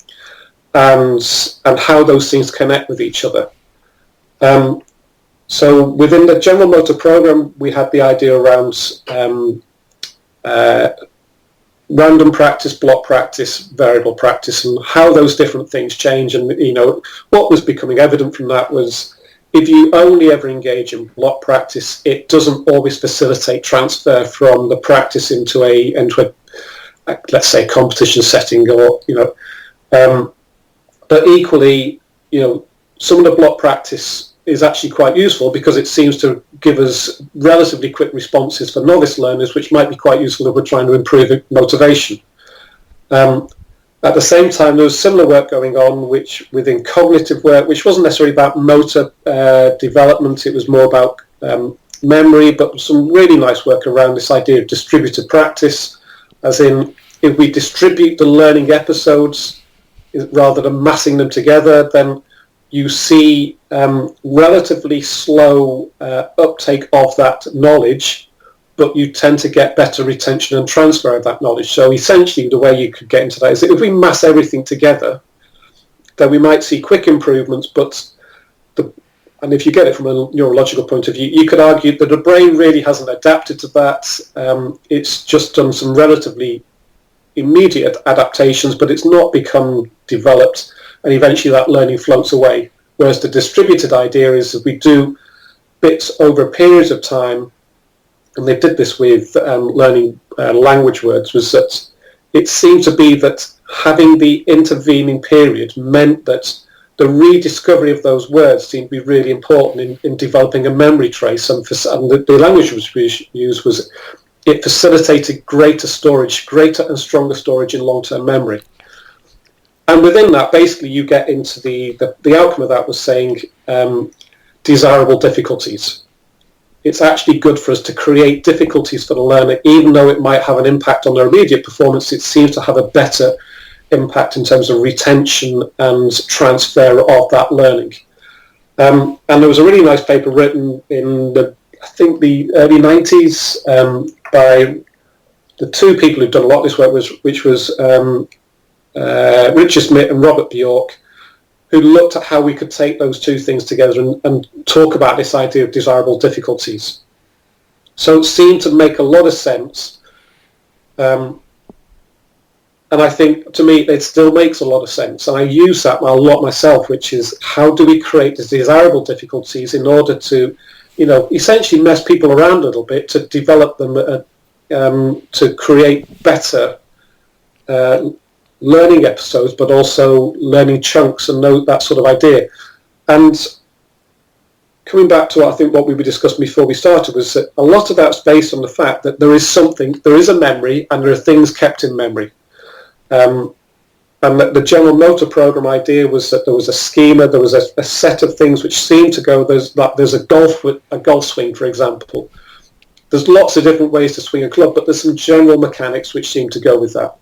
[SPEAKER 2] how those things connect with each other. So within the general motor program, we had the idea around random practice, block practice, variable practice, and how those different things change. And what was becoming evident from that was, if you only ever engage in block practice, it doesn't always facilitate transfer from the practice into a let's say competition setting, or but equally, some of the block practice is actually quite useful because it seems to give us relatively quick responses for novice learners, which might be quite useful if we're trying to improve motivation. At the same time, there was similar work going on, which within cognitive work, which wasn't necessarily about motor development, it was more about memory, but some really nice work around this idea of distributed practice, as in, if we distribute the learning episodes rather than massing them together, then you see relatively slow uptake of that knowledge, but you tend to get better retention and transfer of that knowledge. So essentially, the way you could get into that is that if we mass everything together, then we might see quick improvements, and if you get it from a neurological point of view, you could argue that the brain really hasn't adapted to that. It's just done some relatively immediate adaptations, but it's not become developed, and eventually that learning floats away. Whereas the distributed idea is that we do bits over periods of time, and they did this with learning language words, was that it seemed to be that having the intervening period meant that the rediscovery of those words seemed to be really important in developing a memory trace, and the language was used was it facilitated greater and stronger storage in long-term memory. And within that, basically, you get into the outcome of that was saying desirable difficulties. It's actually good for us to create difficulties for the learner, even though it might have an impact on their immediate performance. It seems to have a better impact in terms of retention and transfer of that learning. And there was a really nice paper written in I think the early 90s by the two people who've done a lot of this work, which was Richard Smith and Robert Bjork, who looked at how we could take those two things together and talk about this idea of desirable difficulties. So it seemed to make a lot of sense. And I think, to me, it still makes a lot of sense. And I use that a lot myself, which is how do we create the desirable difficulties in order to, essentially mess people around a little bit, to develop them, to create better learning episodes, but also learning chunks and that sort of idea. And coming back to what we were discussing before we started, was that a lot of that's based on the fact that there is a memory, and there are things kept in memory. And that the general motor program idea was that there was a schema, there was a set of things which seemed to go. There's a golf swing, for example. There's lots of different ways to swing a club, but there's some general mechanics which seem to go with that.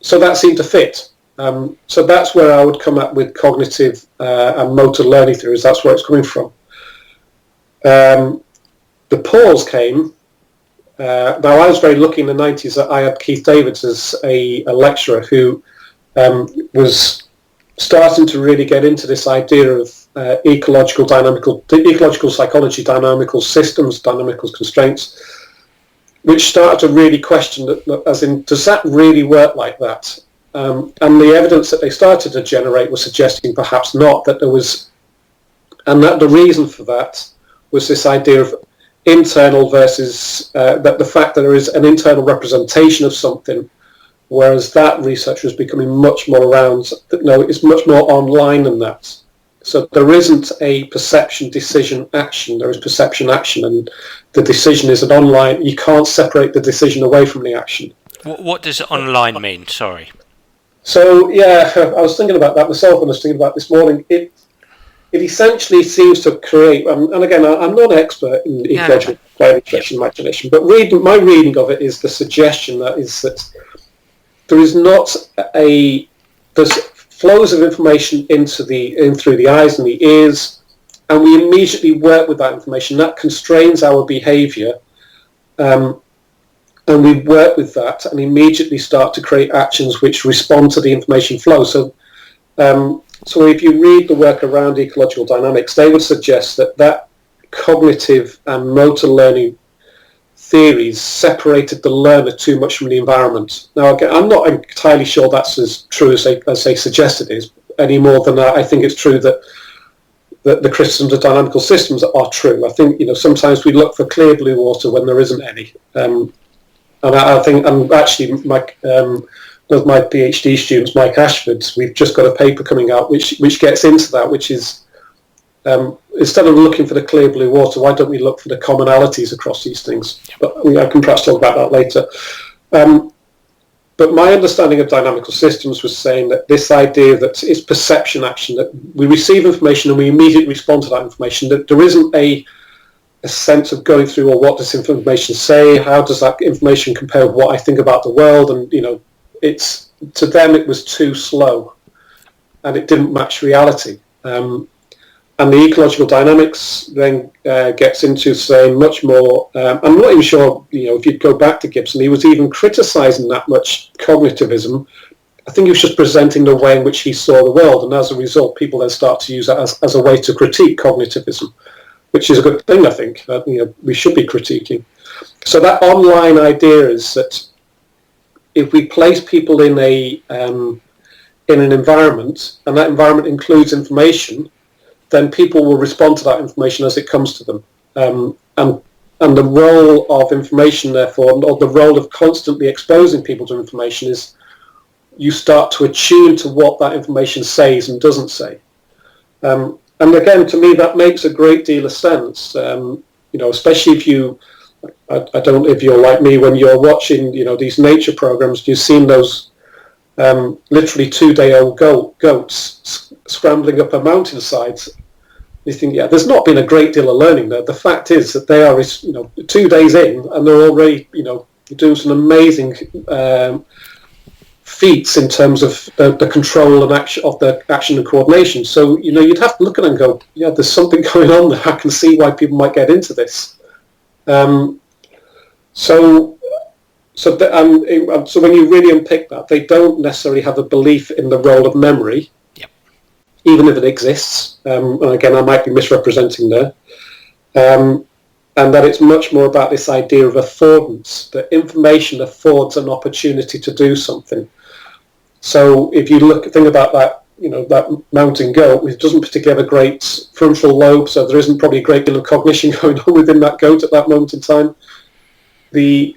[SPEAKER 2] So that seemed to fit. So that's where I would come up with cognitive and motor learning theories. That's where it's coming from. The pause came. Now, I was very lucky in the 90s that I had Keith Davids as a lecturer who was starting to really get into this idea of ecological psychology, dynamical systems, dynamical constraints, which started to really question that, as in, does that really work like that? And the evidence that they started to generate was suggesting perhaps not, that there was, and that the reason for that was this idea of internal versus that the fact that there is an internal representation of something, whereas that research was becoming much more around that it's much more online than that. So there isn't a perception, decision, action. There is perception, action, and the decision is an online. You can't separate the decision away from the action.
[SPEAKER 1] What does online mean? Sorry.
[SPEAKER 2] So yeah, I was thinking about that myself, and I was thinking about this morning. It essentially seems to create, and again, I'm not an expert in ecological imagination, but my reading of it is the suggestion that there is not there's flows of information in through the eyes and the ears, and we immediately work with that information. That constrains our behaviour, and we work with that and immediately start to create actions which respond to the information flow. So if you read the work around ecological dynamics, they would suggest that cognitive and motor learning theories separated the learner too much from the environment. Now, again, I'm not entirely sure that's as true as they suggest it is, any more than I think it's true that the criticisms of dynamical systems are true. I think sometimes we look for clear blue water when there isn't any. And I think, and actually, one of my PhD students, Mike Ashford, we've just got a paper coming out which gets into that, which is instead of looking for the clear blue water, why don't we look for the commonalities across these things? But I can perhaps talk about that later. But my understanding of dynamical systems was saying that this idea that it's perception action, that we receive information and we immediately respond to that information, that there isn't a sense of going through, or what does information say, how does that information compare with what I think about the world, and it's, to them it was too slow and it didn't match reality. And the ecological dynamics then gets into saying much more. I'm not even sure, if you'd go back to Gibson, he was even criticising that much cognitivism. I think he was just presenting the way in which he saw the world, and as a result, people then start to use that as a way to critique cognitivism, which is a good thing, I think. We should be critiquing. So that online idea is that if we place people in an environment, and that environment includes information, then people will respond to that information as it comes to them. And And the role of information, therefore, or the role of constantly exposing people to information is you start to attune to what that information says and doesn't say. And again, to me, that makes a great deal of sense. Especially if you, I don't know if you're like me when you're watching, these nature programs, you've seen those literally 2-day-old goats scrambling up a mountainside. You think, there's not been a great deal of learning there. The fact is that they are, 2 days in, and they're already, doing some amazing feats in terms of the control and action of the action and coordination. So, you'd have to look at it and go, there's something going on there. I can see why people might get into this. So when you really unpick that, they don't necessarily have a belief in the role of memory, even if it exists. And again, I might be misrepresenting there. And that it's much more about this idea of affordance, that information affords an opportunity to do something. So if you think about that, that mountain goat, which doesn't particularly have a great frontal lobe, so there isn't probably a great deal of cognition going on within that goat at that moment in time. The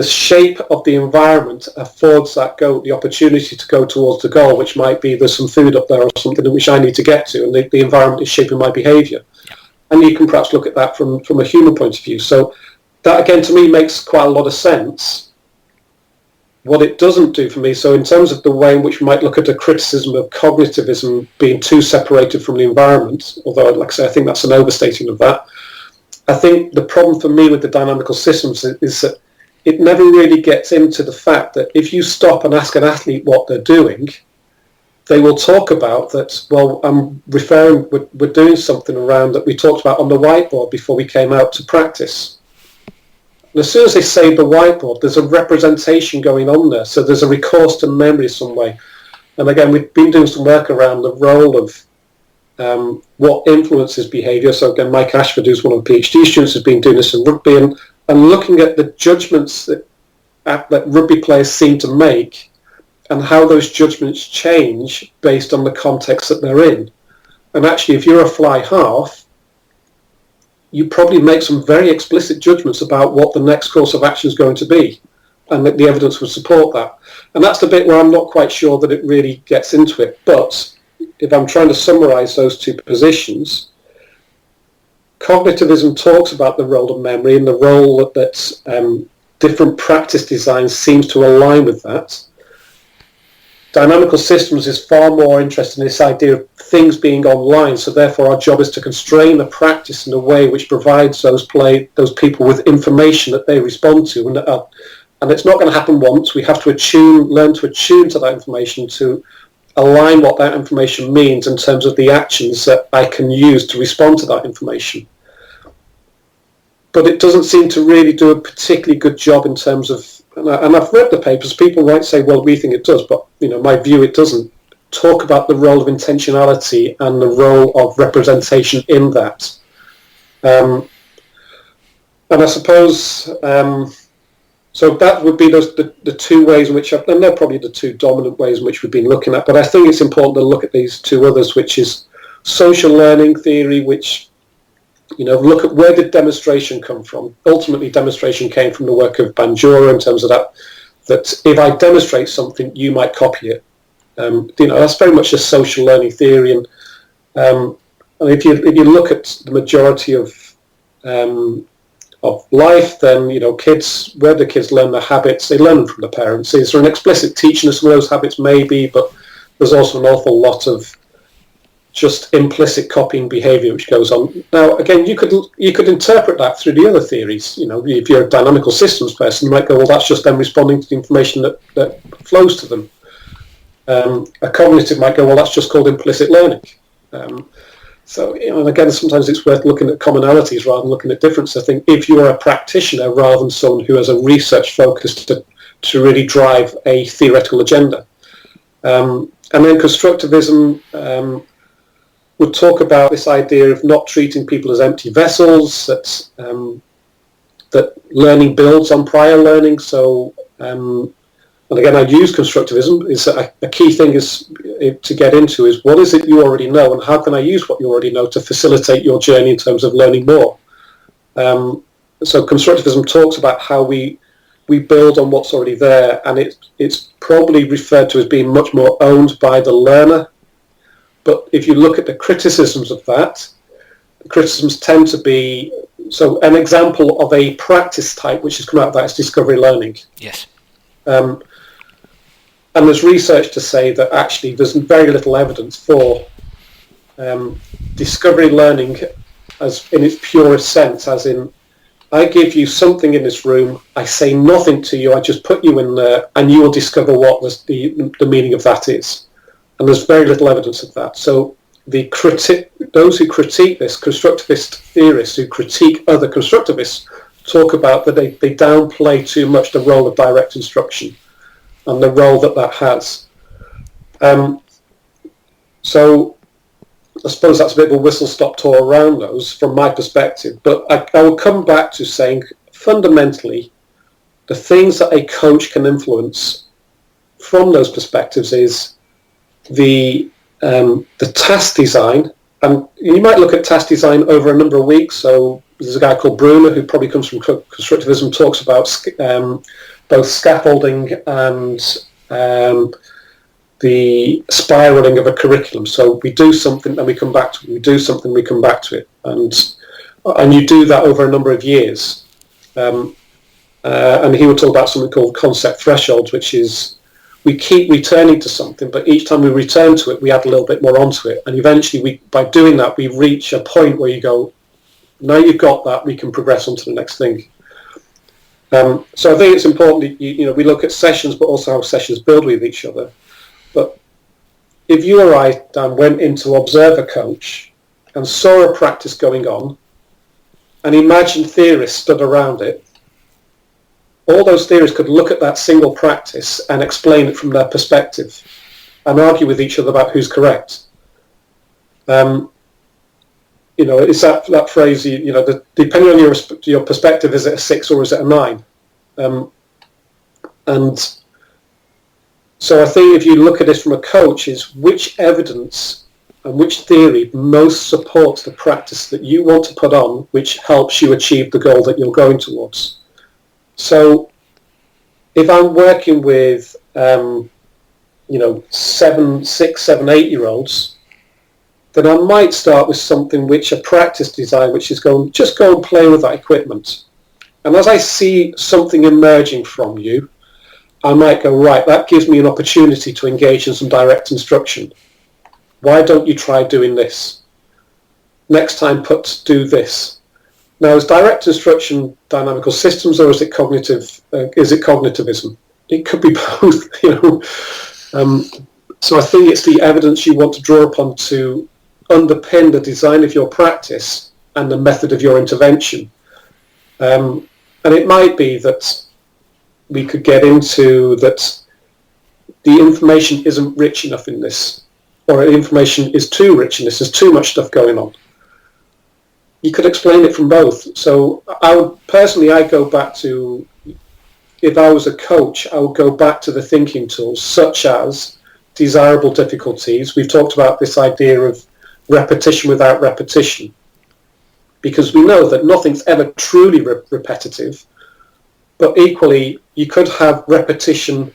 [SPEAKER 2] shape of the environment affords that goat the opportunity to go towards the goal, which might be there's some food up there or something which I need to get to, and the environment is shaping my behaviour. And you can perhaps look at that from a human point of view. So that, again, to me makes quite a lot of sense. What it doesn't do for me, so in terms of the way in which we might look at a criticism of cognitivism being too separated from the environment, although, like I say, I think that's an overstating of that, I think the problem for me with the dynamical systems is that it never really gets into the fact that if you stop and ask an athlete what they're doing, they will talk about that, we're doing something around that we talked about on the whiteboard before we came out to practice. And as soon as they say the whiteboard, there's a representation going on there. So there's a recourse to memory some way. And again, we've been doing some work around the role of what influences behaviour. So again, Mike Ashford, who's one of the PhD students, has been doing this in rugby and looking at the judgments that rugby players seem to make and how those judgments change based on the context that they're in. And actually, if you're a fly half, you probably make some very explicit judgments about what the next course of action is going to be, and that the evidence would support that. And that's the bit where I'm not quite sure that it really gets into it. But if I'm trying to summarise those two positions, cognitivism talks about the role of memory and the role that different practice design seems to align with that. Dynamical systems is far more interested in this idea of things being online, so therefore our job is to constrain the practice in a way which provides those people with information that they respond to. And it's not going to happen once. We have to learn to attune to that information, to align what that information means in terms of the actions that I can use to respond to that information. But it doesn't seem to really do a particularly good job in terms of, and I've read the papers, people might say, well, we think it does, but my view, it doesn't talk about the role of intentionality and the role of representation in that. And I suppose, so that would be the two ways in which, and they're probably the two dominant ways in which we've been looking at, but I think it's important to look at these two others, which is social learning theory, which look at where did demonstration come from. Ultimately, demonstration came from the work of Bandura in terms of that if I demonstrate something, you might copy it. That's very much a social learning theory. And if you look at the majority of life, then kids, where do kids learn their habits? They learn them from the parents. Is there an explicit teaching of some of those habits? Maybe, but there's also an awful lot of just implicit copying behaviour which goes on. Now, again, you could interpret that through the other theories. If you're a dynamical systems person, you might go, well, that's just them responding to the information that flows to them. A cognitive might go, well, that's just called implicit learning. So, and again, sometimes it's worth looking at commonalities rather than looking at differences. I think if you're a practitioner rather than someone who has a research focus to really drive a theoretical agenda. And then constructivism would talk about this idea of not treating people as empty vessels, that learning builds on prior learning. So, and again, I'd use constructivism. Is a key thing is to get into is what is it you already know, and how can I use what you already know to facilitate your journey in terms of learning more. so constructivism talks about how we build on what's already there, and it's probably referred to as being much more owned by the learner. But if you look at the criticisms of that, the criticisms tend to be, so an example of a practice type which has come out of that is discovery learning.
[SPEAKER 1] Yes.
[SPEAKER 2] And there's research to say that actually there's very little evidence for discovery learning as in its purest sense, as in I give you something in this room, I say nothing to you, I just put you in there and you will discover what the meaning of that is. And there's very little evidence of that. So those who critique this, constructivist theorists who critique other constructivists, talk about that they downplay too much the role of direct instruction and the role that has. So I suppose that's a bit of a whistle-stop tour around those from my perspective. But I will come back to saying fundamentally the things that a coach can influence from those perspectives is the task design, and you might look at task design over a number of weeks. So there's a guy called Bruner who probably comes from constructivism, talks about both scaffolding and the spiraling of a curriculum. So we do something, then we come back to it. We do something, we come back to it, and you do that over a number of years. And he would talk about something called concept thresholds, which is we keep returning to something, but each time we return to it, we add a little bit more onto it. And eventually, by doing that, we reach a point where you go, now you've got that, we can progress on to the next thing. So I think it's important that we look at sessions, but also how sessions build with each other. But if you or I, Dan, went in to observe a coach and saw a practice going on, and imagined theorists stood around it, all those theorists could look at that single practice and explain it from their perspective and argue with each other about who's correct. It's that phrase, depending on your perspective, is it a 6 or is it a 9? And so I think if you look at this from a coach, is which evidence and which theory most supports the practice that you want to put on, which helps you achieve the goal that you're going towards. So if I'm working with, 7, 6, 7, 8-year-olds, then I might start with something which a practice design, which is go and play with that equipment. And as I see something emerging from you, I might go, right, that gives me an opportunity to engage in some direct instruction. Why don't you try doing this? Next time, do this. Now, is direct instruction dynamical systems, or is it cognitivism? It could be both, So I think it's the evidence you want to draw upon to underpin the design of your practice and the method of your intervention. And it might be that we could get into that the information isn't rich enough in this, or the information is too rich in this, there's too much stuff going on. You could explain it from both. So I go back to, if I was a coach, I would go back to the thinking tools such as desirable difficulties. We've talked about this idea of repetition without repetition, because we know that nothing's ever truly repetitive, but equally you could have repetition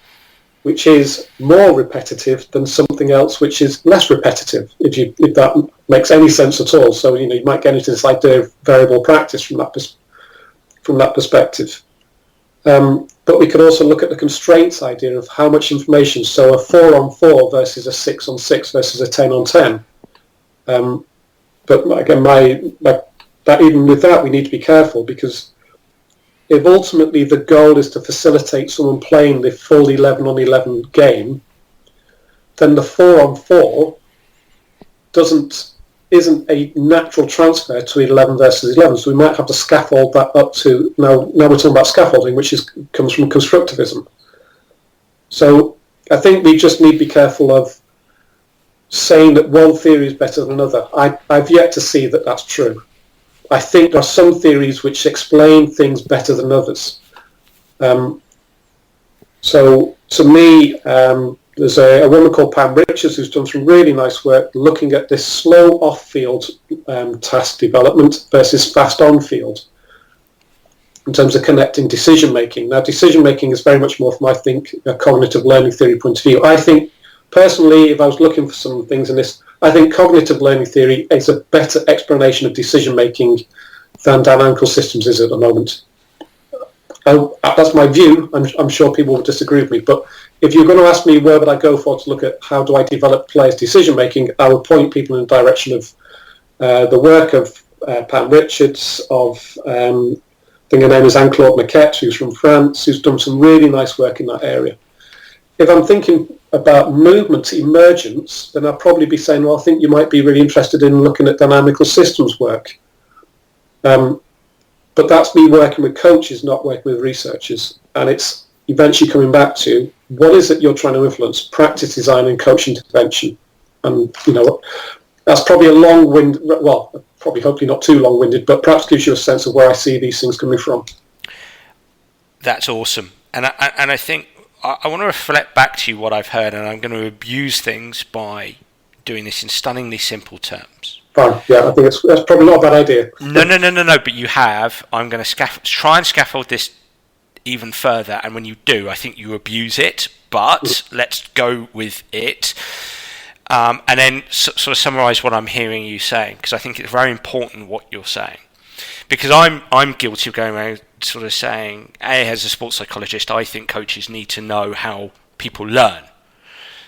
[SPEAKER 2] which is more repetitive than something else which is less repetitive, if that makes any sense at all. So you might get into this idea of variable practice from that perspective. But we could also look at the constraints idea of how much information. So a 4-on-4 versus a 6-on-6 versus a 10-on-10. But again, that even with that, we need to be careful, because if ultimately the goal is to facilitate someone playing the full 11-on-11 game, then the 4-on-4 isn't a natural transfer to 11 versus 11. So we might have to scaffold that up to, now we're talking about scaffolding, which comes from constructivism. So I think we just need to be careful of saying that one theory is better than another. I've yet to see that that's true. I think there are some theories which explain things better than others. So to me, there's a woman called Pam Richards who's done some really nice work looking at this slow off-field task development versus fast on-field. in terms of connecting decision making. Now, decision making is very much more from, I think, a cognitive learning theory point of view. I think, personally, if I was looking for some things in this, I think cognitive learning theory is a better explanation of decision making than dynamical systems is at the moment. That's my view. I'm sure people will disagree with me, but if you're going to ask me where would I go for to look at how do I develop players' decision making, I would point people in the direction of the work of Pam Richards, of I think her name is Anne-Claude Maquette, who's from France, who's done some really nice work in that area. If I'm thinking about movement emergence, then I'll probably be saying, well, I think you might be really interested in looking at dynamical systems work. But that's me working with coaches, not working with researchers. And it's eventually coming back to what is it you're trying to influence? Practice design and coach intervention. And, that's probably a long-winded, well, probably hopefully not too long-winded, but perhaps gives you a sense of where I see these things coming from.
[SPEAKER 1] That's awesome. And I think I want to reflect back to you what I've heard, and I'm going to abuse things by doing this in stunningly simple terms.
[SPEAKER 2] Fine, yeah, I think that's probably not a bad idea.
[SPEAKER 1] No, but you have. I'm going to try and scaffold this even further, and when you do, I think you abuse it, but let's go with it. And then sort of summarise what I'm hearing you saying, because I think it's very important what you're saying. Because I'm guilty of going around sort of saying, as a sports psychologist, I think coaches need to know how people learn.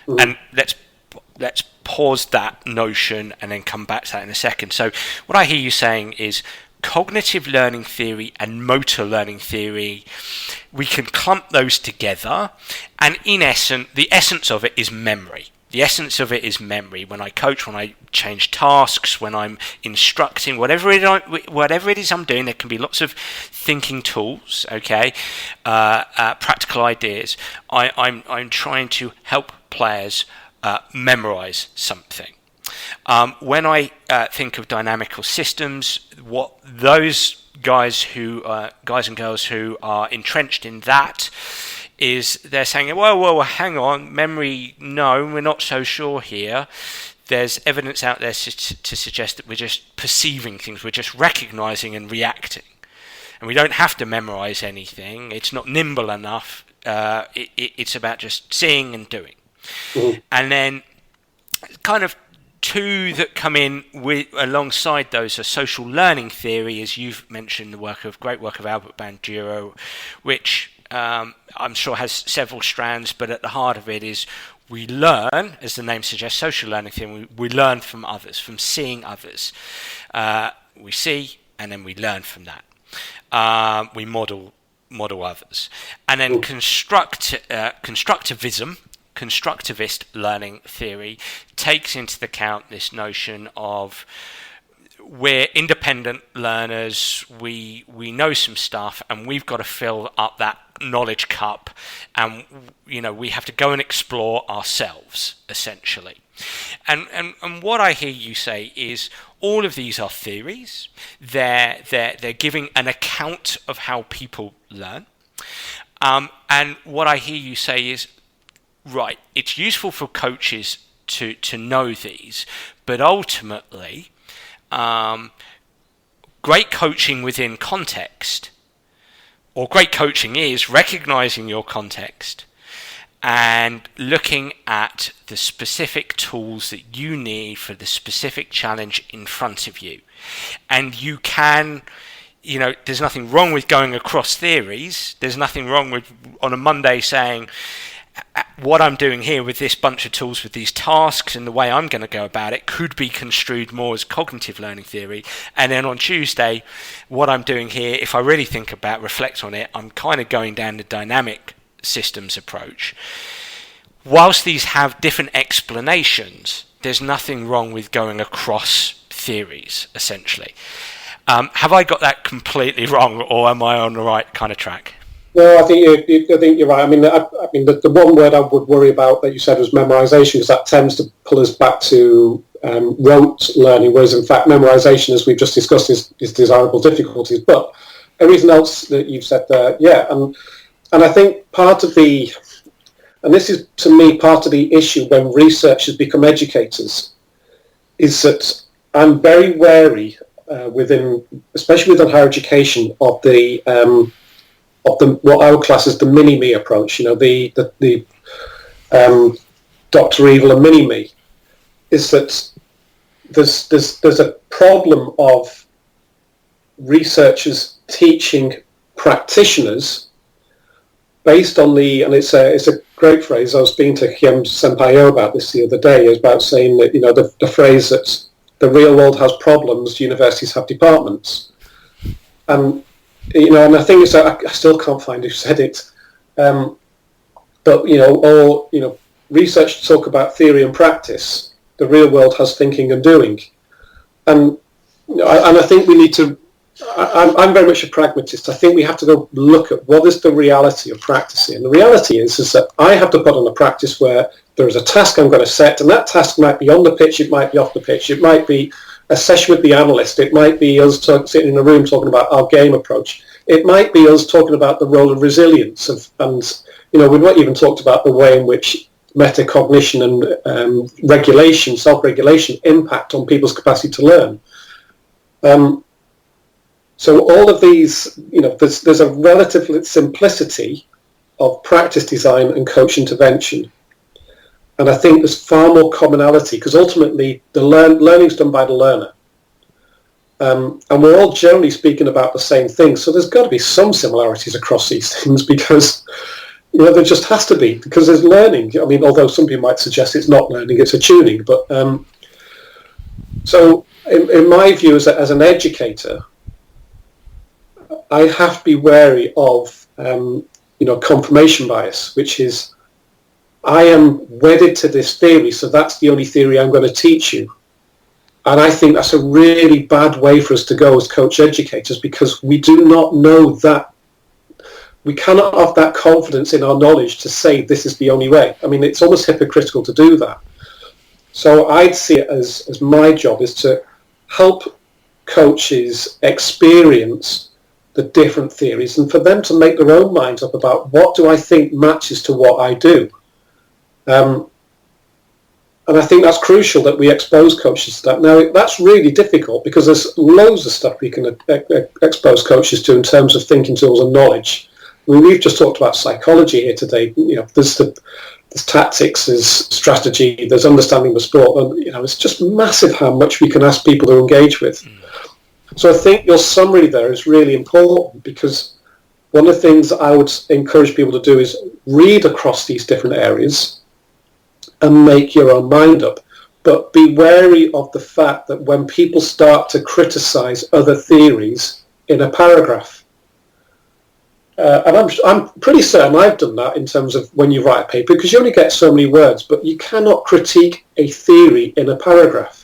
[SPEAKER 1] And let's pause that notion and then come back to that in a second. So what I hear you saying is cognitive learning theory and motor learning theory, we can clump those together, and in essence, the essence of it is memory. The essence of it is memory. When I coach, when I change tasks, when I'm instructing, whatever it is I'm doing, there can be lots of thinking tools, okay, practical ideas. I'm trying to help players memorize something. When I think of dynamical systems, what those guys and girls who are entrenched in that is they're saying, well, hang on, memory, no, we're not so sure here. There's evidence out there to suggest that we're just perceiving things, we're just recognizing and reacting. And we don't have to memorize anything. It's not nimble enough. It's about just seeing and doing. And then kind of two that come in alongside those are social learning theory, as you've mentioned, the great work of Albert Bandura, which I'm sure has several strands, but at the heart of it is we learn, as the name suggests, social learning theory. We learn from others, from seeing others. We see, and then we learn from that. We model others, and then constructivist learning theory takes into account this notion of we're independent learners, we know some stuff, and we've got to fill up that knowledge cup, and we have to go and explore ourselves, essentially. And what I hear you say is all of these are theories. They're giving an account of how people learn. And what I hear you say is, right, it's useful for coaches to know these, but ultimately, great coaching within context, or great coaching is recognizing your context and looking at the specific tools that you need for the specific challenge in front of you. And you can, there's nothing wrong with going across theories. There's nothing wrong with on a Monday saying, what I'm doing here with this bunch of tools, with these tasks and the way I'm going to go about it could be construed more as cognitive learning theory. And then on Tuesday, what I'm doing here, if I really reflect on it, I'm kind of going down the dynamic systems approach. Whilst these have different explanations, there's nothing wrong with going across theories, essentially. Have I got that completely wrong, or am I on the right kind of track?
[SPEAKER 2] No, I think you're right. I mean, the one word I would worry about that you said was memorization, because that tends to pull us back to rote learning, whereas in fact memorization, as we've just discussed, is desirable difficulties. But everything else that you've said there, yeah, and I think part of the, and this is to me part of the issue when researchers become educators, is that I'm very wary especially within higher education, of the what I would class as the mini-me approach. The Dr. Evil and mini-me, is that there's a problem of researchers teaching practitioners based on and it's a great phrase. I was speaking to Hiem Senpayo about this the other day, about saying that the phrase that the real world has problems, universities have departments, and I think it's I still can't find who said it, but research talk about theory and practice. The real world has thinking and doing, and I think we need to. I'm very much a pragmatist. I think we have to go look at what is the reality of practicing. And the reality is that I have to put on a practice where there is a task I'm going to set, and that task might be on the pitch, it might be off the pitch, it might be a session with the analyst, it might be us sitting in a room talking about our game approach, it might be us talking about the role of resilience, and we've not even talked about the way in which metacognition and regulation, self-regulation, impact on people's capacity to learn. So all of these, there's a relative simplicity of practice design and coach intervention. And I think there's far more commonality, because ultimately the learning's done by the learner. And we're all generally speaking about the same thing. So there's got to be some similarities across these things, because there just has to be, because there's learning. I mean, although some people might suggest it's not learning, it's a tuning. But so in my view, as an educator, I have to be wary of, confirmation bias, which is, I am wedded to this theory, so that's the only theory I'm going to teach you. And I think that's a really bad way for us to go as coach educators, because we do not know that. We cannot have that confidence in our knowledge to say this is the only way. I mean, it's almost hypocritical to do that. So I'd see it as my job is to help coaches experience the different theories, and for them to make their own minds up about what do I think matches to what I do. And I think that's crucial that we expose coaches to that. Now, that's really difficult, because there's loads of stuff we can expose coaches to in terms of thinking tools and knowledge. I mean, we've just talked about psychology here today. There's tactics, there's strategy, there's understanding the sport, and it's just massive how much we can ask people to engage with. So I think your summary there is really important, because one of the things that I would encourage people to do is read across these different areas and make your own mind up. But be wary of the fact that when people start to criticize other theories in a paragraph, and I'm pretty certain I've done that in terms of when you write a paper, because you only get so many words, but you cannot critique a theory in a paragraph.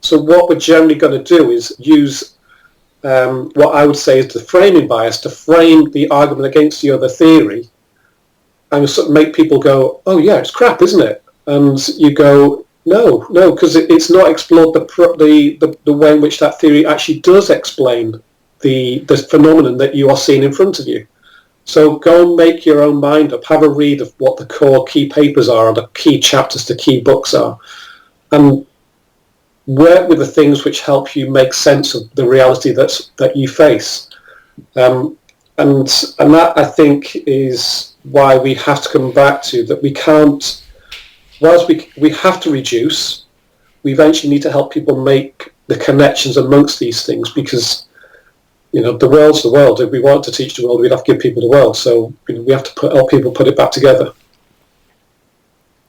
[SPEAKER 2] So what we're generally going to do is use what I would say is the framing bias to frame the argument against the other theory, and sort of make people go, oh yeah, it's crap, isn't it? And you go, no, because it's not explored the way in which that theory actually does explain the phenomenon that you are seeing in front of you. So go and make your own mind up, have a read of what the core key papers are, or the key chapters to key books are, and work with the things which help you make sense of the reality that you face. And that, I think, is why we have to come back to that. We can't, whilst we have to reduce, we eventually need to help people make the connections amongst these things, because the world's the world. If we want to teach the world, we'd have to give people the world. So we have to help people put it back together.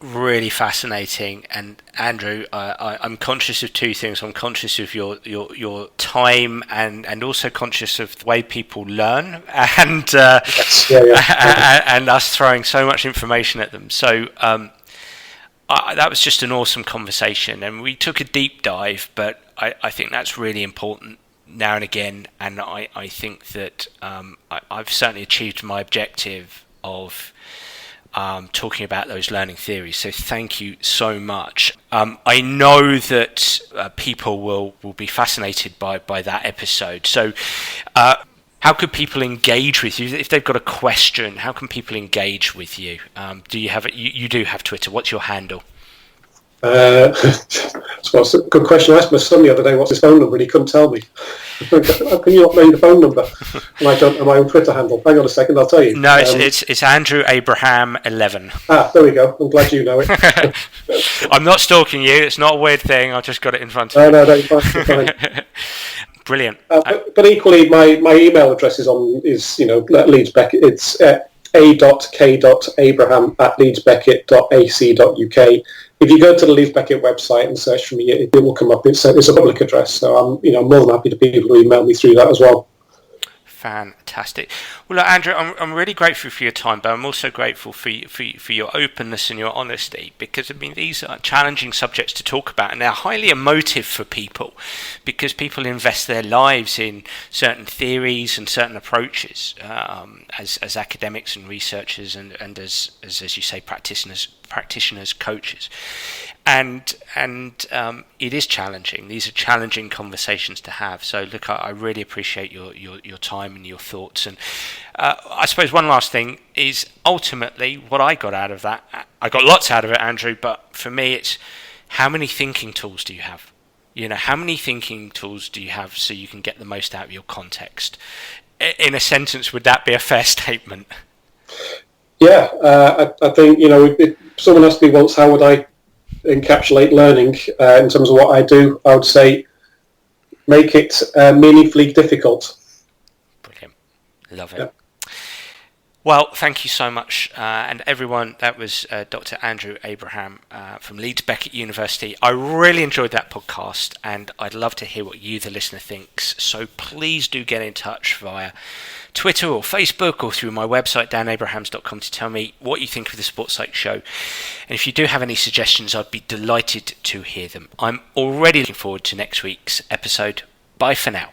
[SPEAKER 1] Really fascinating. And Andrew, I'm conscious of two things. I'm conscious of your time, and also conscious of the way people learn, and and us throwing so much information at them. So that was just an awesome conversation, and we took a deep dive, but I think that's really important now and again, and I think that I've certainly achieved my objective of talking about those learning theories. So thank you so much. I know that people will be fascinated by that episode. So how could people engage with you? If they've got a question, how can people engage with you? Do you have you do have Twitter? What's your handle?
[SPEAKER 2] So that's a good question. I asked my son the other day what's his phone number, and he couldn't tell me. How can you not know the phone number? And I don't know my own Twitter handle. Hang on a second, I'll tell you.
[SPEAKER 1] No, it's Andrew Abraham 11.
[SPEAKER 2] There we go. I'm glad you know it.
[SPEAKER 1] I'm not stalking you. It's not a weird thing. I just got it in front of me.
[SPEAKER 2] No, you're fine.
[SPEAKER 1] Brilliant.
[SPEAKER 2] But equally, my email address is Leeds Beckett. It's a.k.abraham@leedsbeckett.ac.uk. If you go to the Leeds Beckett website and search for me, it will come up. It's a public address, so I'm more than happy to people who email me through that as well.
[SPEAKER 1] Fantastic. Well, look, Andrew, I'm really grateful for your time, but I'm also grateful for your openness and your honesty, because, I mean, these are challenging subjects to talk about, and they're highly emotive for people, because people invest their lives in certain theories and certain approaches, as academics and researchers, and as you say, practitioners, coaches. And it is challenging. These are challenging conversations to have. So, look, I really appreciate your time and your thoughts. And I suppose one last thing is, ultimately, what I got out of that, I got lots out of it, Andrew, but for me, it's how many thinking tools do you have? How many thinking tools do you have so you can get the most out of your context? In a sentence, would that be a fair statement?
[SPEAKER 2] Yeah, I think, if someone asked me once, how would I encapsulate learning in terms of what I do, I would say make it meaningfully difficult.
[SPEAKER 1] Brilliant. Love it.
[SPEAKER 2] Yeah.
[SPEAKER 1] Well, thank you so much. And everyone, that was Dr. Andrew Abraham from Leeds Beckett University. I really enjoyed that podcast, and I'd love to hear what you, the listener, thinks. So please do get in touch via Twitter or Facebook or through my website, danabrahams.com, to tell me what you think of the Sports Psych Show. And if you do have any suggestions, I'd be delighted to hear them. I'm already looking forward to next week's episode. Bye for now.